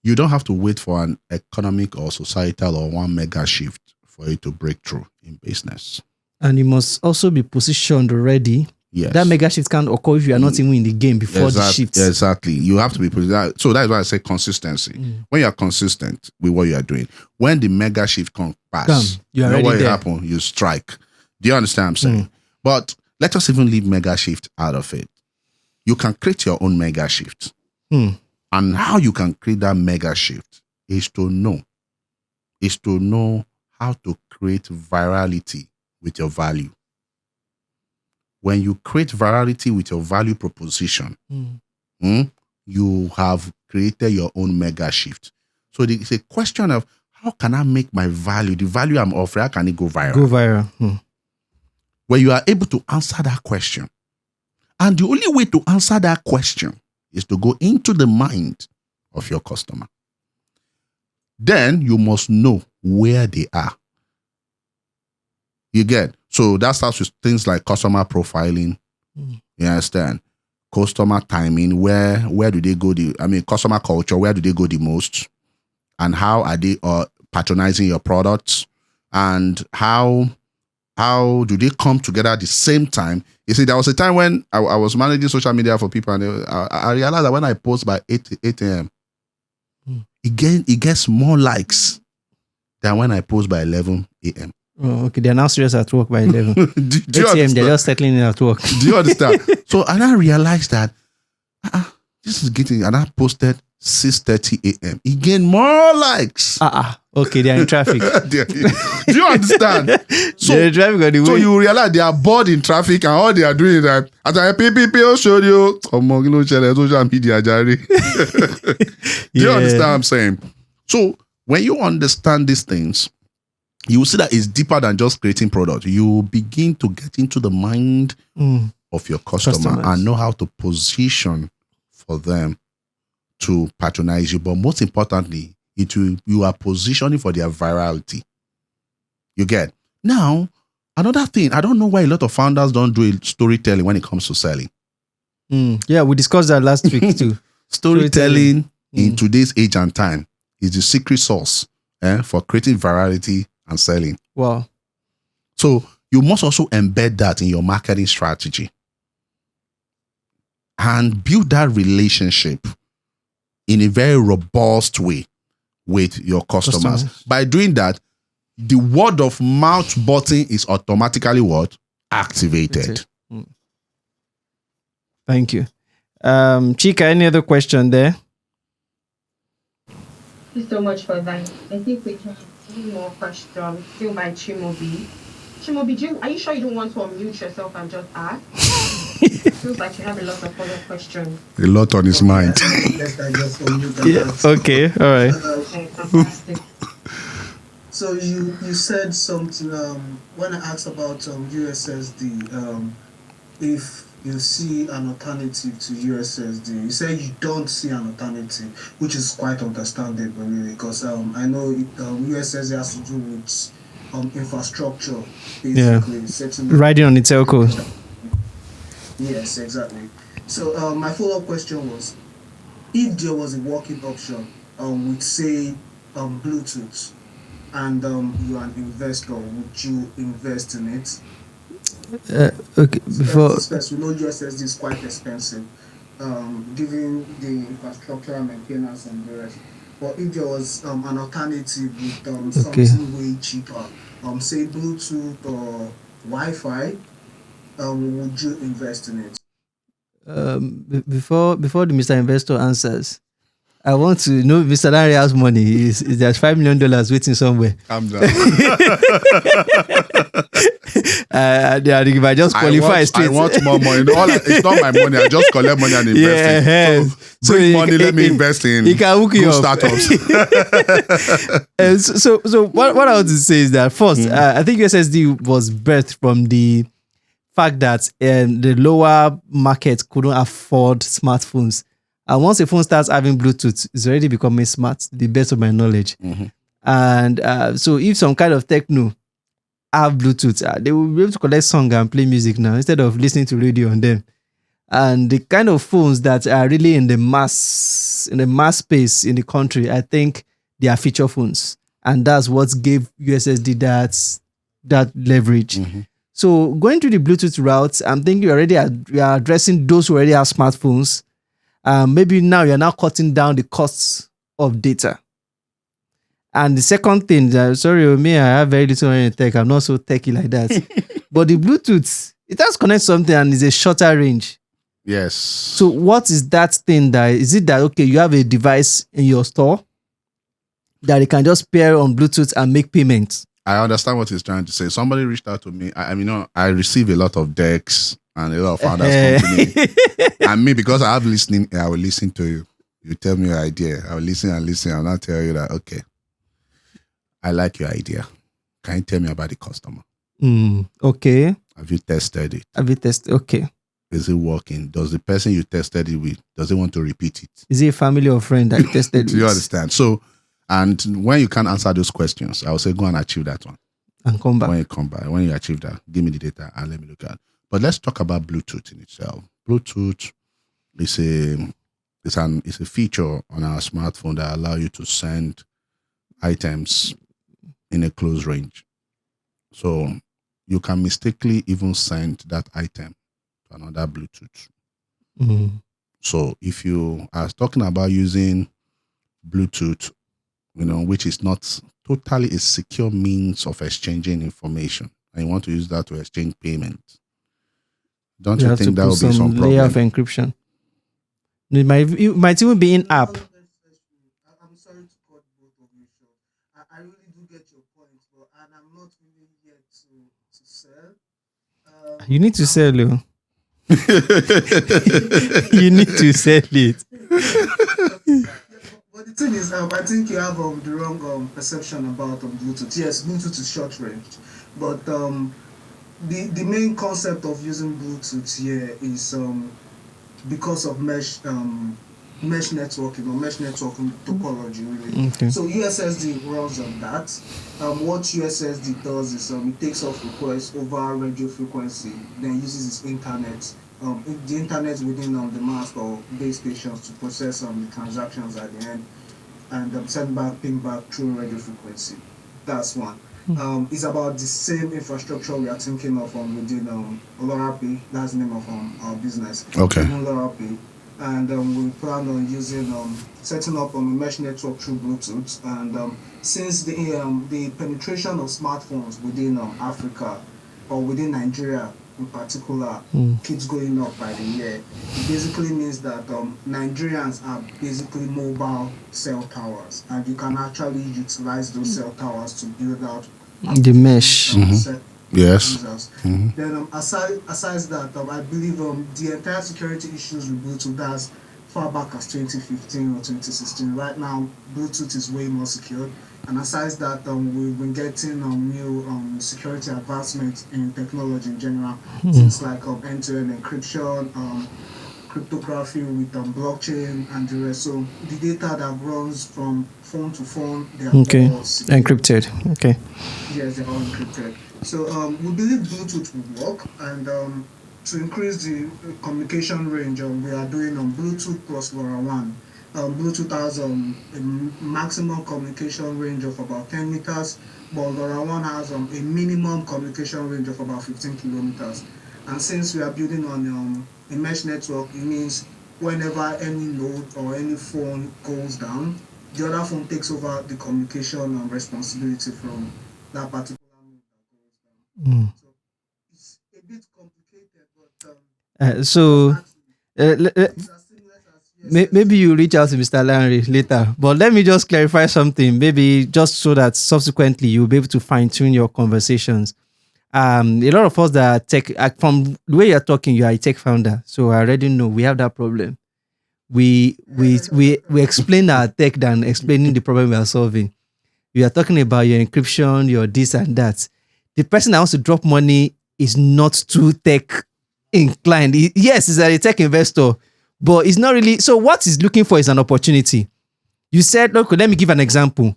you don't have to wait for an economic or societal or one mega shift for it to break through in business. And you must also be positioned already. Yes. That mega shift can't occur if you are not even in the game before the shift. Exactly. You have to be positioned. So that's why I say consistency. When you are consistent with what you are doing, when the mega shift comes past, you know what there. happen? You strike. Do you understand what I'm saying? But let us even leave mega shift out of it. You can create your own mega shift. And how you can create that mega shift is to know how to create virality with your value. When you create virality with your value proposition, you have created your own mega shift. So it's a question of, how can I make my value, the value I'm offering, how can it go viral? Go viral. When you are able to answer that question, and the only way to answer that question is to go into the mind of your customer. Then you must know where they are. You get? So that starts with things like customer profiling. You understand? Customer timing, where do they go? Customer culture, where do they go the most? And how are they patronizing your products? And how do they come together at the same time? You see, there was a time when I was managing social media for people, and I realized that when I post by 8 a.m., it gets more likes than when I post by 11 a.m. Oh, okay. They're now serious at work by 11. do you 8 a.m. They're just settling in at work. Do you understand? So, and I realized that this is getting, and I posted 6:30 a.m. It gained more likes. Okay, they're in traffic. Do you understand? So, they're in traffic on the way. So you realize they are bored in traffic, and all they are doing is that, as I PPP show you, social media, Jerry. Do you understand what I'm saying? So when you understand these things, you will see that it's deeper than just creating products. You begin to get into the mind of your customer and know how to position for them to patronize you. But most importantly, you are positioning for their virality. You get? Now, another thing, I don't know why a lot of founders don't do storytelling when it comes to selling. Yeah, we discussed that last week too. Storytelling in today's age and time is the secret sauce for creating virality and selling. Wow. So you must also embed that in your marketing strategy and build that relationship in a very robust way with your customers. By doing that, the word of mouth button is automatically what? Activated. Thank you. Chika, any other question there? Thank you so much for that. I think we can one more question, still by Chimobi. Chimobi, are you sure you don't want to unmute yourself and just ask? It feels like you have a lot of other questions. A lot on his mind. Okay, all right. Okay, fantastic. So you said something when I asked about USSD, if you see an alternative to USSD, you say you don't see an alternative, which is quite understandable really, because I know USSD has to do with infrastructure, basically. Riding on its telco. Yes, exactly. So my follow-up question was, if there was a working option with say Bluetooth, and you are an investor, would you invest in it? Okay, before we know USSD is quite expensive, given the infrastructure maintenance and the rest. But if there was an alternative with something way cheaper, say Bluetooth or Wi-Fi, would you invest in it? Before the Mr. Investor answers, I want to know Mr. Lanre has money. There's $5 million waiting somewhere. I'm done. If I just qualify I want more money. No, it's not my money. I just collect money and invest it. So bring money, let me invest in he can hook you good up. startups. So what I want to say is that first, I think USSD was birthed from the fact that the lower market couldn't afford smartphones. And once a phone starts having Bluetooth, it's already becoming smart, to the best of my knowledge. And so if some kind of techno have Bluetooth, they will be able to collect song and play music now instead of listening to radio on them. And the kind of phones that are really in the mass space in the country, I think they are feature phones. And that's what gave USSD that leverage. So going through the Bluetooth route, I'm thinking you are addressing those who already have smartphones. Maybe now you're now cutting down the costs of data. And the second thing, sorry, me, I have very little on tech. I'm not so techy like that. But the Bluetooth, it does connect something and it's a shorter range. Yes. So what is that thing is it that, okay, you have a device in your store that it can just pair on Bluetooth and make payments? I understand what he's trying to say. Somebody reached out to me. I mean, I receive a lot of decks and a lot of founders come to me. And me, because I have listening, I will listen to you. You tell me your idea. I will listen and listen. I'll not tell you that, okay, I like your idea. Can you tell me about the customer? Okay. Have you tested it? Okay. Is it working? Does the person you tested it with, does he want to repeat it? Is it a family or friend that you tested Do you understand? So, and when you can't answer those questions, I will say, go and achieve that one. And come back. When you come back, when you achieve that, give me the data and let me look at it. But let's talk about Bluetooth in itself. Bluetooth is a feature on our smartphone that allow you to send items in a close range. So you can mistakenly even send that item to another Bluetooth. So if you are talking about using Bluetooth, which is not totally a secure means of exchanging information, and you want to use that to exchange payment, don't you think that will be some layer problem? of encryption? It might even be in app. I'm sorry to cut both of you short. I really do get your point, and I'm not really here to sell. You need to sell it. You need to sell it. But the thing is, I think you have the wrong perception about Bluetooth. Yes, Bluetooth is short range, but the main concept of using Bluetooth here is because of mesh networking or mesh networking topology, really. Okay. So USSD runs on that. What USSD does is it takes off requests over radio frequency, then uses its internet, the internet within the mask or base stations to process the transactions at the end and send back, ping back through radio frequency. That's one. It's about the same infrastructure we are thinking of within LoRaWAN. That's the name of our business. Okay. LoRaWAN. And we plan on using setting up a mesh network through Bluetooth. And since the penetration of smartphones within Africa or within Nigeria in particular keeps going up by the year, it basically means that Nigerians are basically mobile cell towers, and you can actually utilize those cell towers to build out the mesh. Yes. Then aside that, I believe the entire security issues with Bluetooth as far back as 2015 or 2016. Right now, Bluetooth is way more secure. And aside that, we've been getting new security advancements in technology in general, things like end-to-end encryption, cryptography with blockchain and the rest. So the data that runs from phone to phone, they are all secure. Encrypted. Okay. Yes, they're all encrypted. So we believe Bluetooth will work, and to increase the communication range, we are doing Bluetooth plus LoRaWAN. Bluetooth has a maximum communication range of about 10 meters, but LoRaWAN has a minimum communication range of about 15 kilometers. And since we are building on a mesh network, it means whenever any node or any phone goes down, the other phone takes over the communication responsibility from that particular node that goes down. So it's a bit complicated, but It's as seamless as Maybe you reach out to Mr. Lanre later, but let me just clarify something. Maybe just so that subsequently you'll be able to fine tune your conversations. A lot of us that are tech, from the way you're talking, you are a tech founder, so I already know we have that problem. We explain our tech than explaining the problem we are solving. We are talking about your encryption, your this and that. The person that wants to drop money is not too tech inclined. Yes, he's a tech investor, but it's not really. So what he's looking for is an opportunity. You said, look, let me give an example.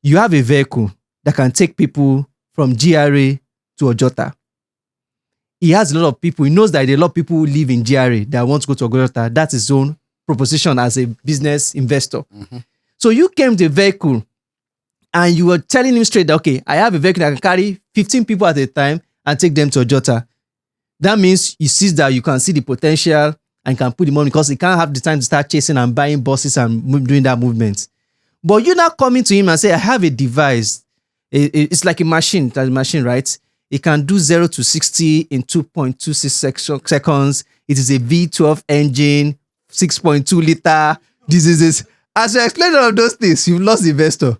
You have a vehicle that can take people from GRA to Ojota. He has a lot of people. He knows that there are a lot of people who live in GRA that want to go to Ojota. That's his own proposition as a business investor. Mm-hmm. So you came to a vehicle and you were telling him straight that, okay, I have a vehicle that can carry 15 people at a time and take them to Ojota. That means he sees that you can see the potential and can put the money because he can't have the time to start chasing and buying buses and doing that movement. But you're not coming to him and say, I have a device. It's like a machine, right? It can do 0 to 60 in 2.26 seconds. It is a V12 engine, 6.2 liter. This is this. As you explain all of those things, you've lost the investor.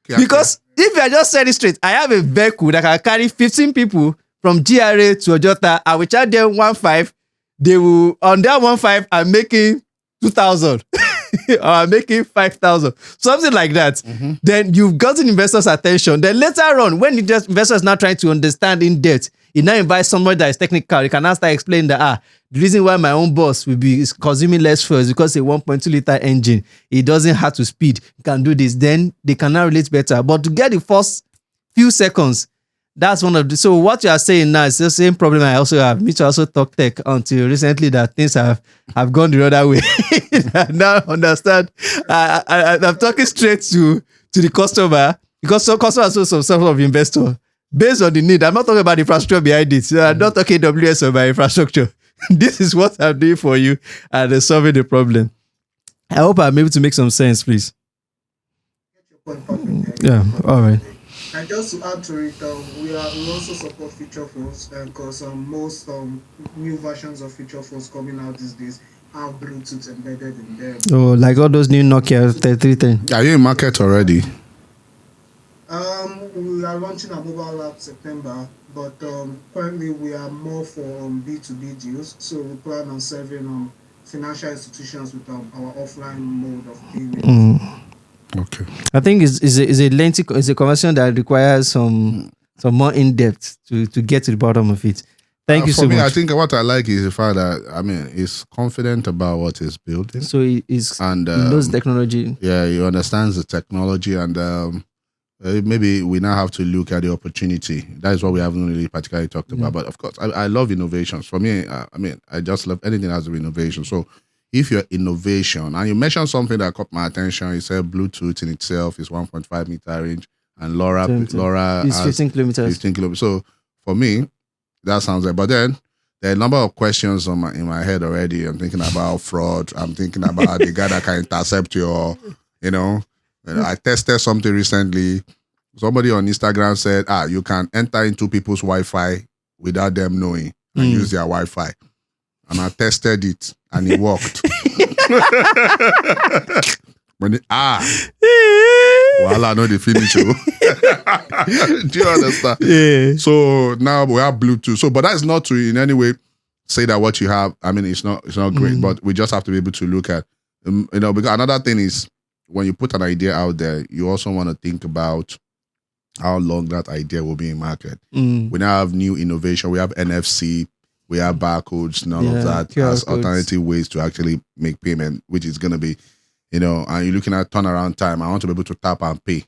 Because if you are just saying it straight, I have a vehicle that can carry 15 people from GRA to Ojota. I will charge them 1.5. They will, on that 1.5, I'm making 2,000. Or I'm making 5,000. Something like that. Mm-hmm. Then you've gotten investors' attention. Then later on, when the investor is now trying to understand in depth, he now invites somebody that is technical. He can now start explaining that, the reason why my own bus will be is consuming less fuel is because a 1.2 liter engine, it doesn't have to speed. You can do this. Then they can now relate better. But to get the first few seconds, that's one of the. So what you are saying now is the same problem I also have. Me to also talk tech until recently that things have gone the other way. I now understand. I'm talking straight to the customer because some customers are some sort of investor based on the need. I'm not talking about the infrastructure behind it. I'm not talking AWS or my infrastructure. This is what I'm doing for you and solving the problem. I hope I'm able to make some sense, please. Yeah, all right. And just to add to it, we also support feature phones because most new versions of feature phones coming out these days have Bluetooth embedded in them. Oh, like all those new Nokia 3310. Are you in market already? We are launching a mobile app September, but currently we are more for B2B deals. So we plan on serving financial institutions with our offline mode of payment. Okay. I think it's a conversation that requires some more in depth to get to the bottom of it. Thank you so much. For me, I think what I like is the fact that he's confident about what he's building. So he knows technology. Yeah, he understands the technology, and maybe we now have to look at the opportunity. That is what we haven't really particularly talked about. But of course, I love innovations. For me, I just love anything that has innovation. So if you're innovation, and you mentioned something that caught my attention, you said Bluetooth in itself is 1.5 meter range, and LoRa is 15 kilometers. 15 kilometers. So for me, that sounds like. But then there are a number of questions in my head already. I'm thinking about fraud. I'm thinking about the guy that can intercept your, I tested something recently. Somebody on Instagram said, you can enter into people's Wi-Fi without them knowing and use their Wi-Fi. And I tested it and it worked. Well, I know the finish. Do you understand? Yeah. So now we have Bluetooth. So, but that's not to in any way say that what you have, it's not great, but we just have to be able to look at, because another thing is when you put an idea out there, you also want to think about how long that idea will be in market. We now have new innovation. We have NFC. We have barcodes and all of that as alternative ways to actually make payment, which is going to be, and you're looking at turnaround time. I want to be able to tap and pay.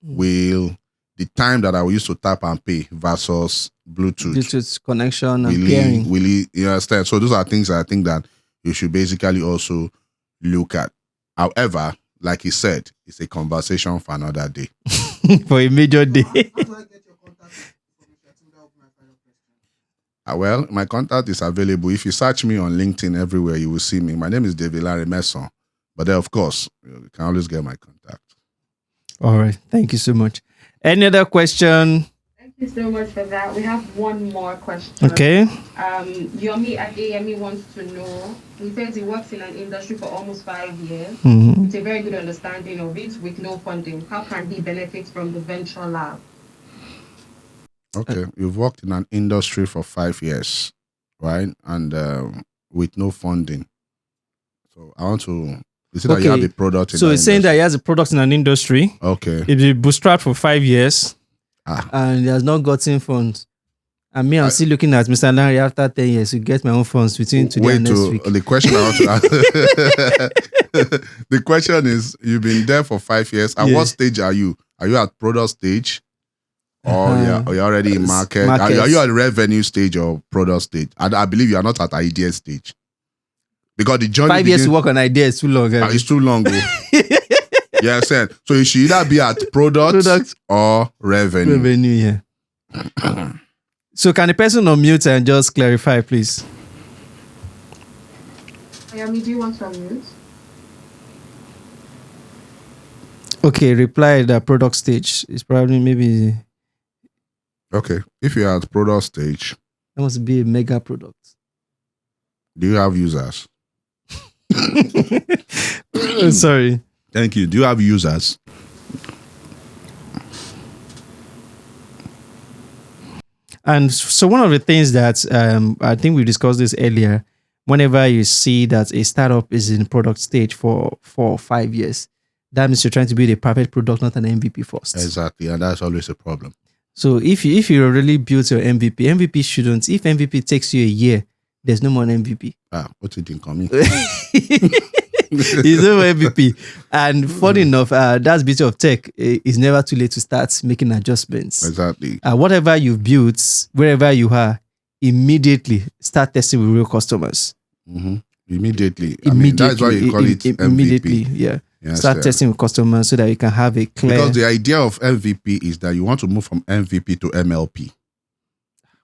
Will the time that I will use to tap and pay versus Bluetooth connection and pairing. You understand? So those are things that I think that you should basically also look at. However, like he said, it's a conversation for another day. For a major day. Well, my contact is available. If you search me on LinkedIn everywhere, you will see me. My name is David Lanre Messon. But then, of course, you can always get my contact. All right. Thank you so much. Any other question? Thank you so much for that. We have one more question. Okay. Yomi at AME wants to know. He says he works in an industry for almost 5 years. Mhm. With a very good understanding of it, with no funding. How can he benefit from the venture lab? Okay, you've worked in an industry for 5 years, right? And with no funding. So I want to. You say that you have a product. So he's saying that he has a product in an industry. Okay. It's been bootstrapped for 5 years. Ah. And he has not gotten funds. And me, I'm still looking at Mr. Lanre after 10 years to get my own funds between today and next week. The question I want to ask. The question is, you've been there for 5 years. At what stage are you? Are you at product stage? Or you're already in market? Are you at revenue stage or product stage? I believe you are not at idea stage. Because the journey 5 years to work on idea is too long. It's too long. Yeah, said. So you should either be at product or revenue. Revenue, yeah. So can the person unmute and just clarify, please? Ayami, do you want to unmute? Okay, reply that product stage is probably maybe. Okay, if you're at product stage, that must be a mega product. Do you have users? Sorry. Thank you. Do you have users? And so one of the things that I think we discussed this earlier, whenever you see that a startup is in product stage for 4 or 5 years, that means you're trying to build a perfect product, not an MVP first. Exactly, and that's always a problem. So if you really built your MVP shouldn't. If MVP takes you a year, there's no more MVP. What's it in common? It's no MVP. And funny enough, that's beauty of tech. It's never too late to start making adjustments. Exactly. Whatever you've built, wherever you are, immediately start testing with real customers. Mm-hmm. Immediately. I mean, that's why you call it MVP. Immediately, yeah. Yes, start testing with customers so that you can have a clear... Because the idea of MVP is that you want to move from MVP to MLP.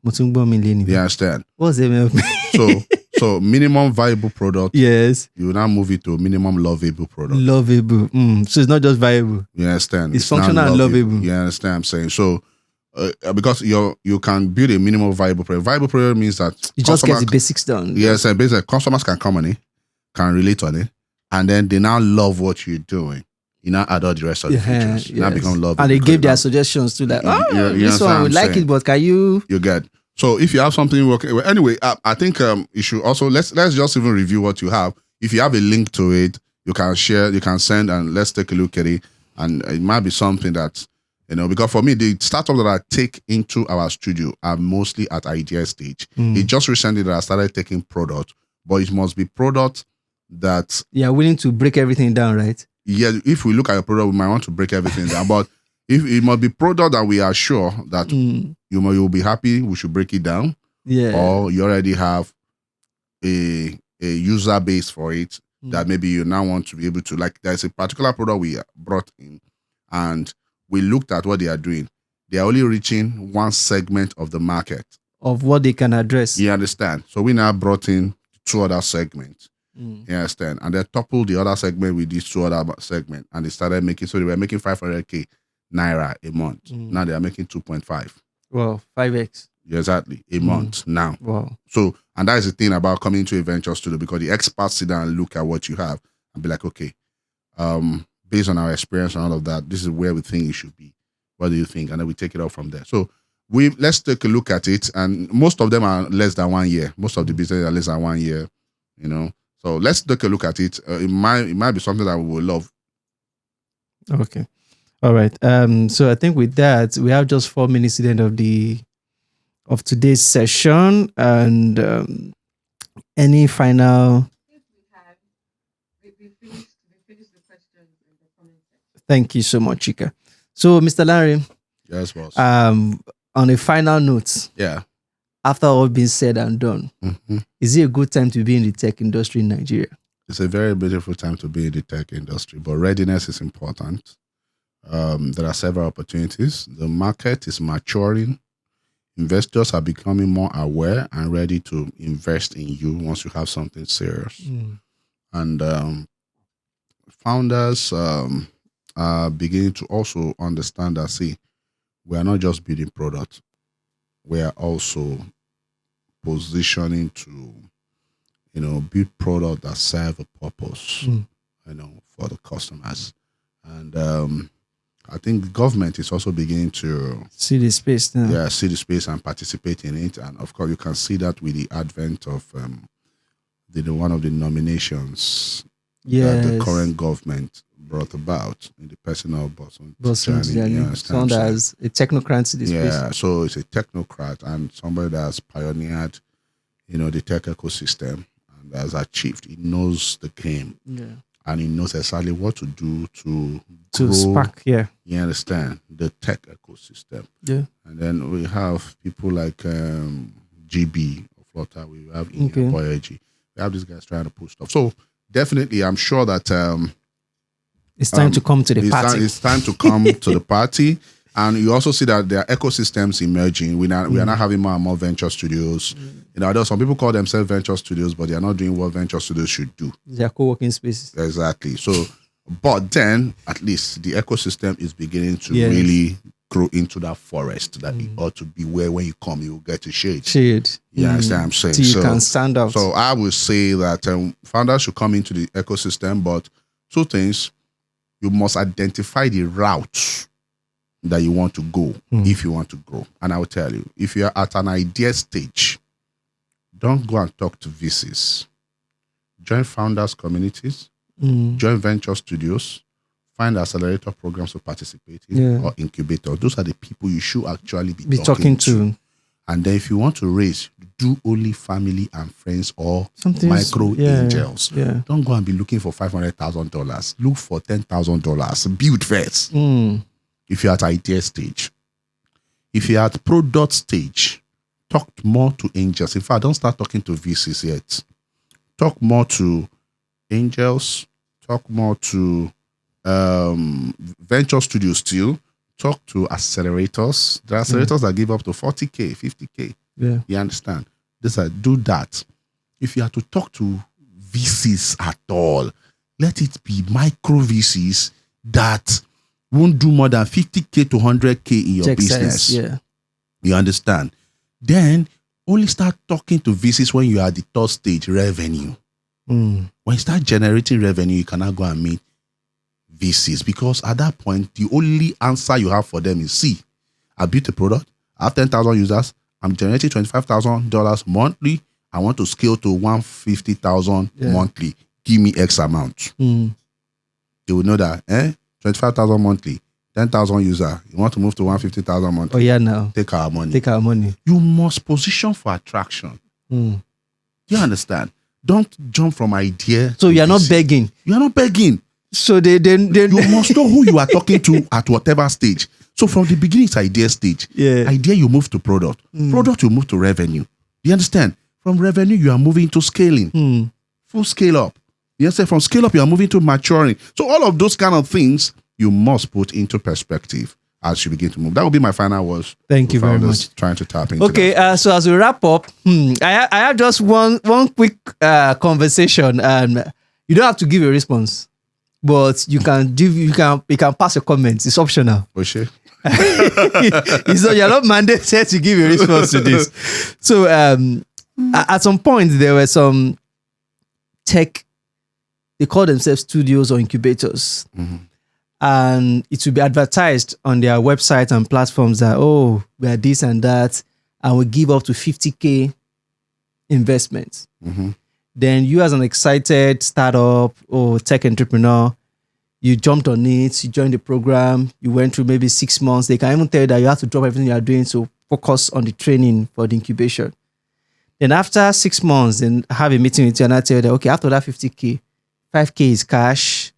You understand? What's MLP? So minimum viable product. Yes. You now move it to minimum lovable product. Lovable. So it's not just viable. You understand? It's functional and lovable. You understand what I'm saying? So because you can build a minimum viable product. Viable product means that you just get the basics done. Yes, and basically customers can come on it, can relate on it, and then they now love what you're doing. You now add all the rest of the features. Now become lovable. And they give their suggestions to like, this one, we like it, but can you... You get. So if you have something working, well, anyway, I think you should also let's just even review what you have. If you have a link to it, you can share, you can send, and let's take a look at it. And it might be something that because for me, the startups that I take into our studio are mostly at idea stage. It just recently that I started taking product, but it must be product that willing to break everything down, right? Yeah, if we look at a product, we might want to break everything down, but if it must be product that we are sure that you'll be happy, we should break it down. Yeah. Or you already have a user base for it that maybe you now want to be able to, like, there's a particular product we brought in and we looked at what they are doing. They are only reaching one segment of the market. Of what they can address. You understand? So we now brought in 2 other segments. You understand? And they toppled the other segment with these 2 other segments and they started making, so they were making 500k Naira a month. Now they are making 2.5. Wow, 5x. Exactly, a month now. Wow. So, and that is the thing about coming to a venture studio, because the experts sit down and look at what you have and be like, okay, based on our experience and all of that, this is where we think it should be. What do you think? And then we take it up from there. So let's take a look at it. And most of them are less than 1 year. Most of the businesses are less than 1 year, So let's take a look at it. It might be something that we will love. Okay. All right. So I think with that, we have just 4 minutes to the end of today's session. And any final... We finished the questions in the comment section. Thank you so much, Chika. So, Mr. Lanre. Yes, boss. On a final note. Yeah. After all being said and done, is it a good time to be in the tech industry in Nigeria? It's a very beautiful time to be in the tech industry, but readiness is important. There are several opportunities. The market is maturing. Investors are becoming more aware and ready to invest in you once you have something serious. And founders are beginning to also understand that, see, we are not just building products. we are also positioning to, build product that serve a purpose, for the customers. And I think the government is also beginning to See the space now. see the space and participate in it. And of course, you can see that with the advent of one of the nominations that the current government brought about in the person of Bosun Tijani. You understand? Someone that has a technocrat in this space. Yeah, so it's a technocrat and somebody that has pioneered, the tech ecosystem and has achieved. He knows the game. Yeah. And he knows exactly what to do to grow, spark, you understand, the tech ecosystem. Yeah. And then we have people like GB of Flutter. We have Boyaji. We have these guys trying to push stuff. So definitely, I'm sure that it's time to come to the party. It's time to come to the party. And you also see that there are ecosystems emerging. We are now having more and more venture studios. Although some people call themselves venture studios, but they are not doing what venture studios should do. They are co-working spaces. Exactly. So, but then at least the ecosystem is beginning to really grow into that forest that it ought to be, where when you come, you will get a shade. You understand what I'm saying? So you can stand out. So I would say that founders should come into the ecosystem, but two things: you must identify the route that you want to go if you want to grow. And I will tell you, if you are at an idea stage, don't go and talk to VCs. Join founders communities, join venture studios, find accelerator programs to participate in, or incubators. Those are the people you should actually be talking to. And then if you want to raise, do only family and friends or micro angels. Yeah. Don't go and be looking for $500,000. Look for $10,000. Build first. If you're at idea stage. If you're at product stage, talk more to angels. In fact, don't start talking to VCs yet. Talk more to angels. Talk more to venture studios still. Talk to accelerators. There are accelerators that give up to 40K, 50K. Yeah. You understand? Do that. If you have to talk to VCs at all, let it be micro VCs that won't do more than 50K to 100K in your business. You understand? Then only start talking to VCs when you are at the third stage, revenue. When you start generating revenue, you cannot go and meet VCs, because at that point, the only answer you have for them is, see, I built a product, I have 10,000 users, I'm generating $25,000 monthly, I want to scale to $150,000 monthly. Give me X amount. They will know that, 25,000 monthly, 10,000 user. You want to move to 150,000 monthly. Oh yeah, now take our money. Take our money. You must position for attraction. Do you understand? Don't jump from idea. So you are not begging. You are not begging. So they you must know who you are talking to at whatever stage. So from the beginning, it's idea stage. Idea, you move to product. Product, you move to revenue. You understand? From revenue, you are moving to scaling. Full scale up. You understand? From scale up, you are moving to maturing. So all of those kind of things you must put into perspective as you begin to move. That will be my final words. Thank you very much. Trying to tap into. Okay, so as we wrap up, I have just one quick conversation, and you don't have to give a response, but you can pass a comment. It's optional. Oshe. You're not mandated to give a response to this. So at some point there were some tech, they call themselves studios or incubators. And it will be advertised on their website and platforms that, oh, we are this and that, and we give up to 50K investment. Then you, as an excited startup or tech entrepreneur, you jumped on it, you joined the program, you went through maybe 6 months. They can even tell you that you have to drop everything you are doing to focus on the training for the incubation. Then after 6 months, then have a meeting with you and I tell you that, okay, after that 50K, 5K is cash,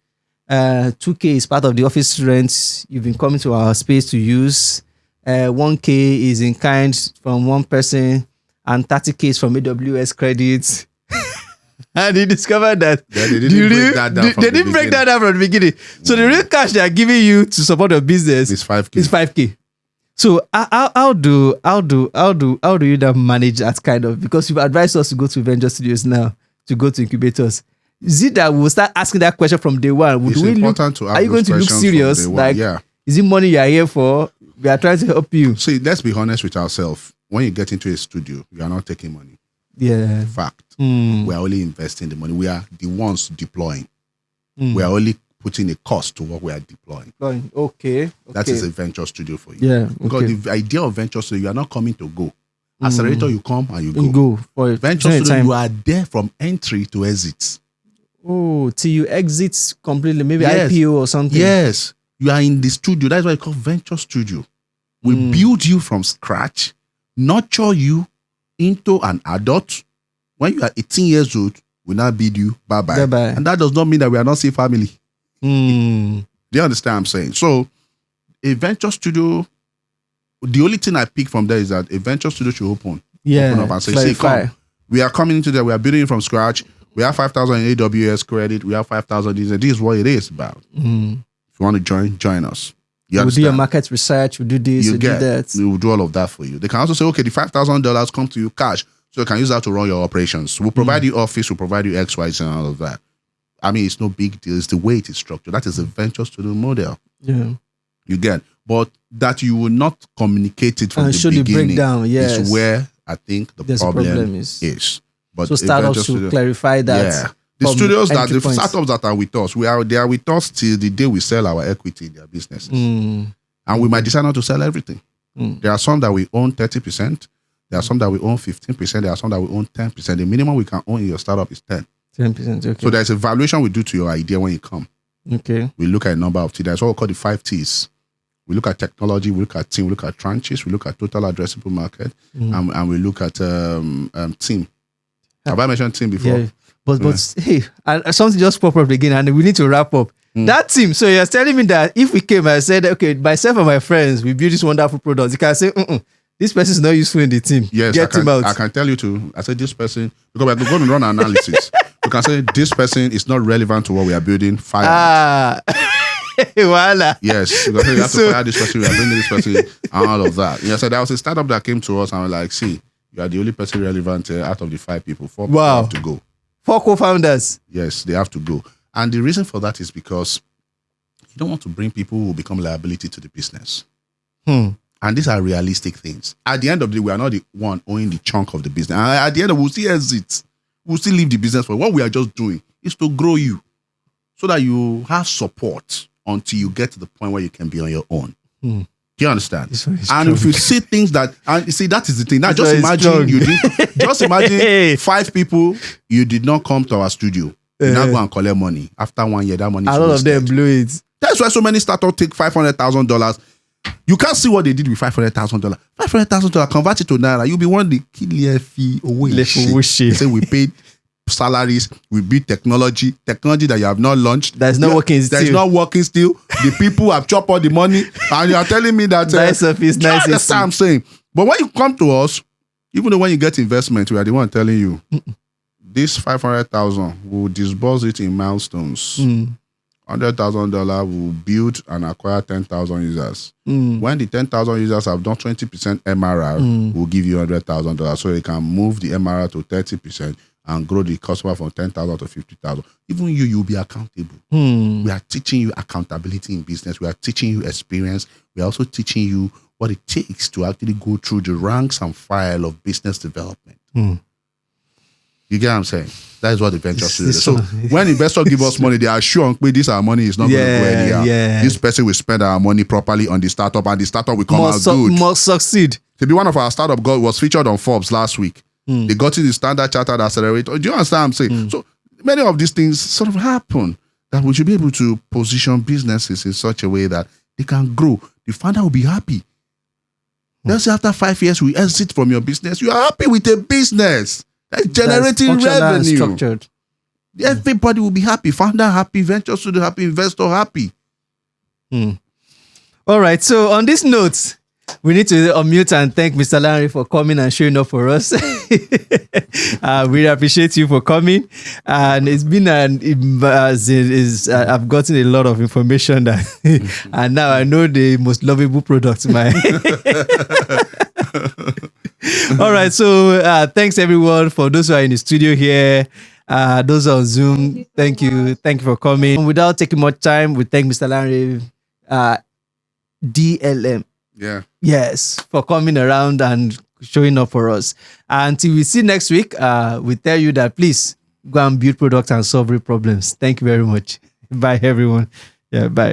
2K is part of the office rent you've been coming to our space to use, 1K is in kind from one person, and 30K is from AWS credits. And he discovered that they didn't break that down from the beginning. So the real cash they are giving you to support your business is 5K. So how do you now manage that kind of, because you've advised us to go to venture studios now, to go to incubators. Is it that we'll start asking that question from day one? It's important to ask. Are you going to look serious? Like, is it money you are here for? We are trying to help you. See, let's be honest with ourselves. when you get into a studio, you are not taking money. Yeah. Fact. Mm. We are only investing the money. We are the ones deploying. Mm. We are only putting a cost to what we are deploying. Okay. That is a venture studio for you. Yeah. Because Okay. the idea of venture studio, you are not coming to go. Accelerator, you come and you go. You go for Venture during the studio, time. you are there from entry to exit. Oh, till you exit completely, maybe Yes. IPO or something. Yes. You are in the studio. That's why it's called venture studio. We build you from scratch, nurture you into an adult. When you are 18 years old, we now bid you bye-bye. Bye-bye. And that does not mean that we are not still family. Mm. Do you understand what I'm saying? So, a venture studio, the only thing I pick from there is that a venture studio should open Yeah. up and say, see, clarify. come, we are coming into there, we are building it from scratch. We have 5,000 in AWS credit, we have 5,000 this is what it is about. Mm. If you want to join us. You We'll do your understand? market research, we'll do this, we'll do that. We will do all of that for you. They can also say, okay, the $5,000 come to you cash, so you can use that to run your operations. We'll provide you office, we'll provide you X, Y, Z, and all of that. I mean, it's no big deal. It's the way it is structured. That is a venture studio model. Yeah. You get, but that you will not communicate it from And the show the beginning breakdown, yes. is where I think the There's a problem, problem is. But So a startups venture should studio- clarify that. Yeah. The from studios that entry the points. startups that are with us, they are with us till the day we sell our equity in their businesses. Mm. And we might decide not to sell everything. Mm. There are some that we own 30%. There are some that we own 15%. There are some that we own 10%. The minimum we can own in your startup is 10. 10%. Okay. So there's a valuation we do to your idea when you come. Okay. We look at a number of T. That's what we call the 5 T's. We look at technology, we look at team, we look at tranches, we look at total addressable market, and we look at team. Have I mentioned team before? Yeah. But hey, something just popped up again, and we need to wrap up. That team. So you're telling me that if we came and said, okay, myself and my friends, we build this wonderful product, you can say, this person is not useful in the team. Yes, Get him out. I can tell you to. I said this person, because we're going to run an analysis. You can say this person is not relevant to what we are building. Fire. Ah. Voila. Yes, because you have to fire this person, we are bringing this person, and all of that. Yeah, so there was a startup that came to us and was like, see, you are the only person relevant out of the 5 people. 4 people Wow. have to go. 4 co-founders. Yes, they have to go. And the reason for that is because you don't want to bring people who will become liability to the business. And these are realistic things. At the end of the day, we are not the one owning the chunk of the business. And at the end of it, we'll still exit. We'll still leave the business for what we are just doing is to grow you so that you have support until you get to the point where you can be on your own. Do you understand? This one is And if strong. you see things that, and you see, that is the thing. Now, This just one is imagine strong. you did, just imagine 5 people, you did not come to our studio. You now go and collect money. After 1 year, that money is A lot of wasted. them blew it. That's why so many startups take $500,000. You can't see what they did with $500,000. $500,000, convert it to Naira. You'll be one the kill fee away. Lefu wushi. They say we paid salaries, we build technology that you have not launched. That is not working That is still. not working still. The people have chopped all the money, and you are telling me that Nice office, do you nice understand what I'm saying? But when you come to us, even though when you get investment, we are the one telling you this 500,000 will disburse it in milestones. $100,000 will build and acquire 10,000 users. When the 10,000 users have done 20% MRR, we'll give you $100,000 so you can move the MRR to 30% and grow the customer from 10,000 to 50,000. Even you'll be accountable. We are teaching you accountability in business. We are teaching you experience. We are also teaching you what it takes to actually go through the ranks and file of business development. You get what I'm saying? That is what the venture studio is. So when investors give us money, they are sure this our money is not going to go anywhere. Yeah. This person will spend our money properly on the startup, and the startup will come out good. Must succeed. Maybe one of our startup was featured on Forbes last week. They got in the Standard Chartered Accelerator. Do you understand what I'm saying? So many of these things sort of happen that we should be able to position businesses in such a way that they can grow. The founder will be happy. Let's say after 5 years, we exit from your business. You are happy with a business that's generating That's functional and revenue. structured. Everybody will be happy. Founder happy, venture studio happy, investor happy. All right. So on this note, we need to unmute and thank Mr. Lanre for coming and showing up for us. We appreciate you for coming, and it's been I've gotten a lot of information that, and now I know the most lovable product. All right. So thanks everyone for those who are in the studio here. Those on Zoom, thank you for coming. Without taking much time, we thank Mr. Lanre DLM. Yeah. Yes, for coming around and showing up for us. Until we see next week, we tell you that please go and build products and solve real problems. Thank you very much. Bye, everyone. Yeah, bye.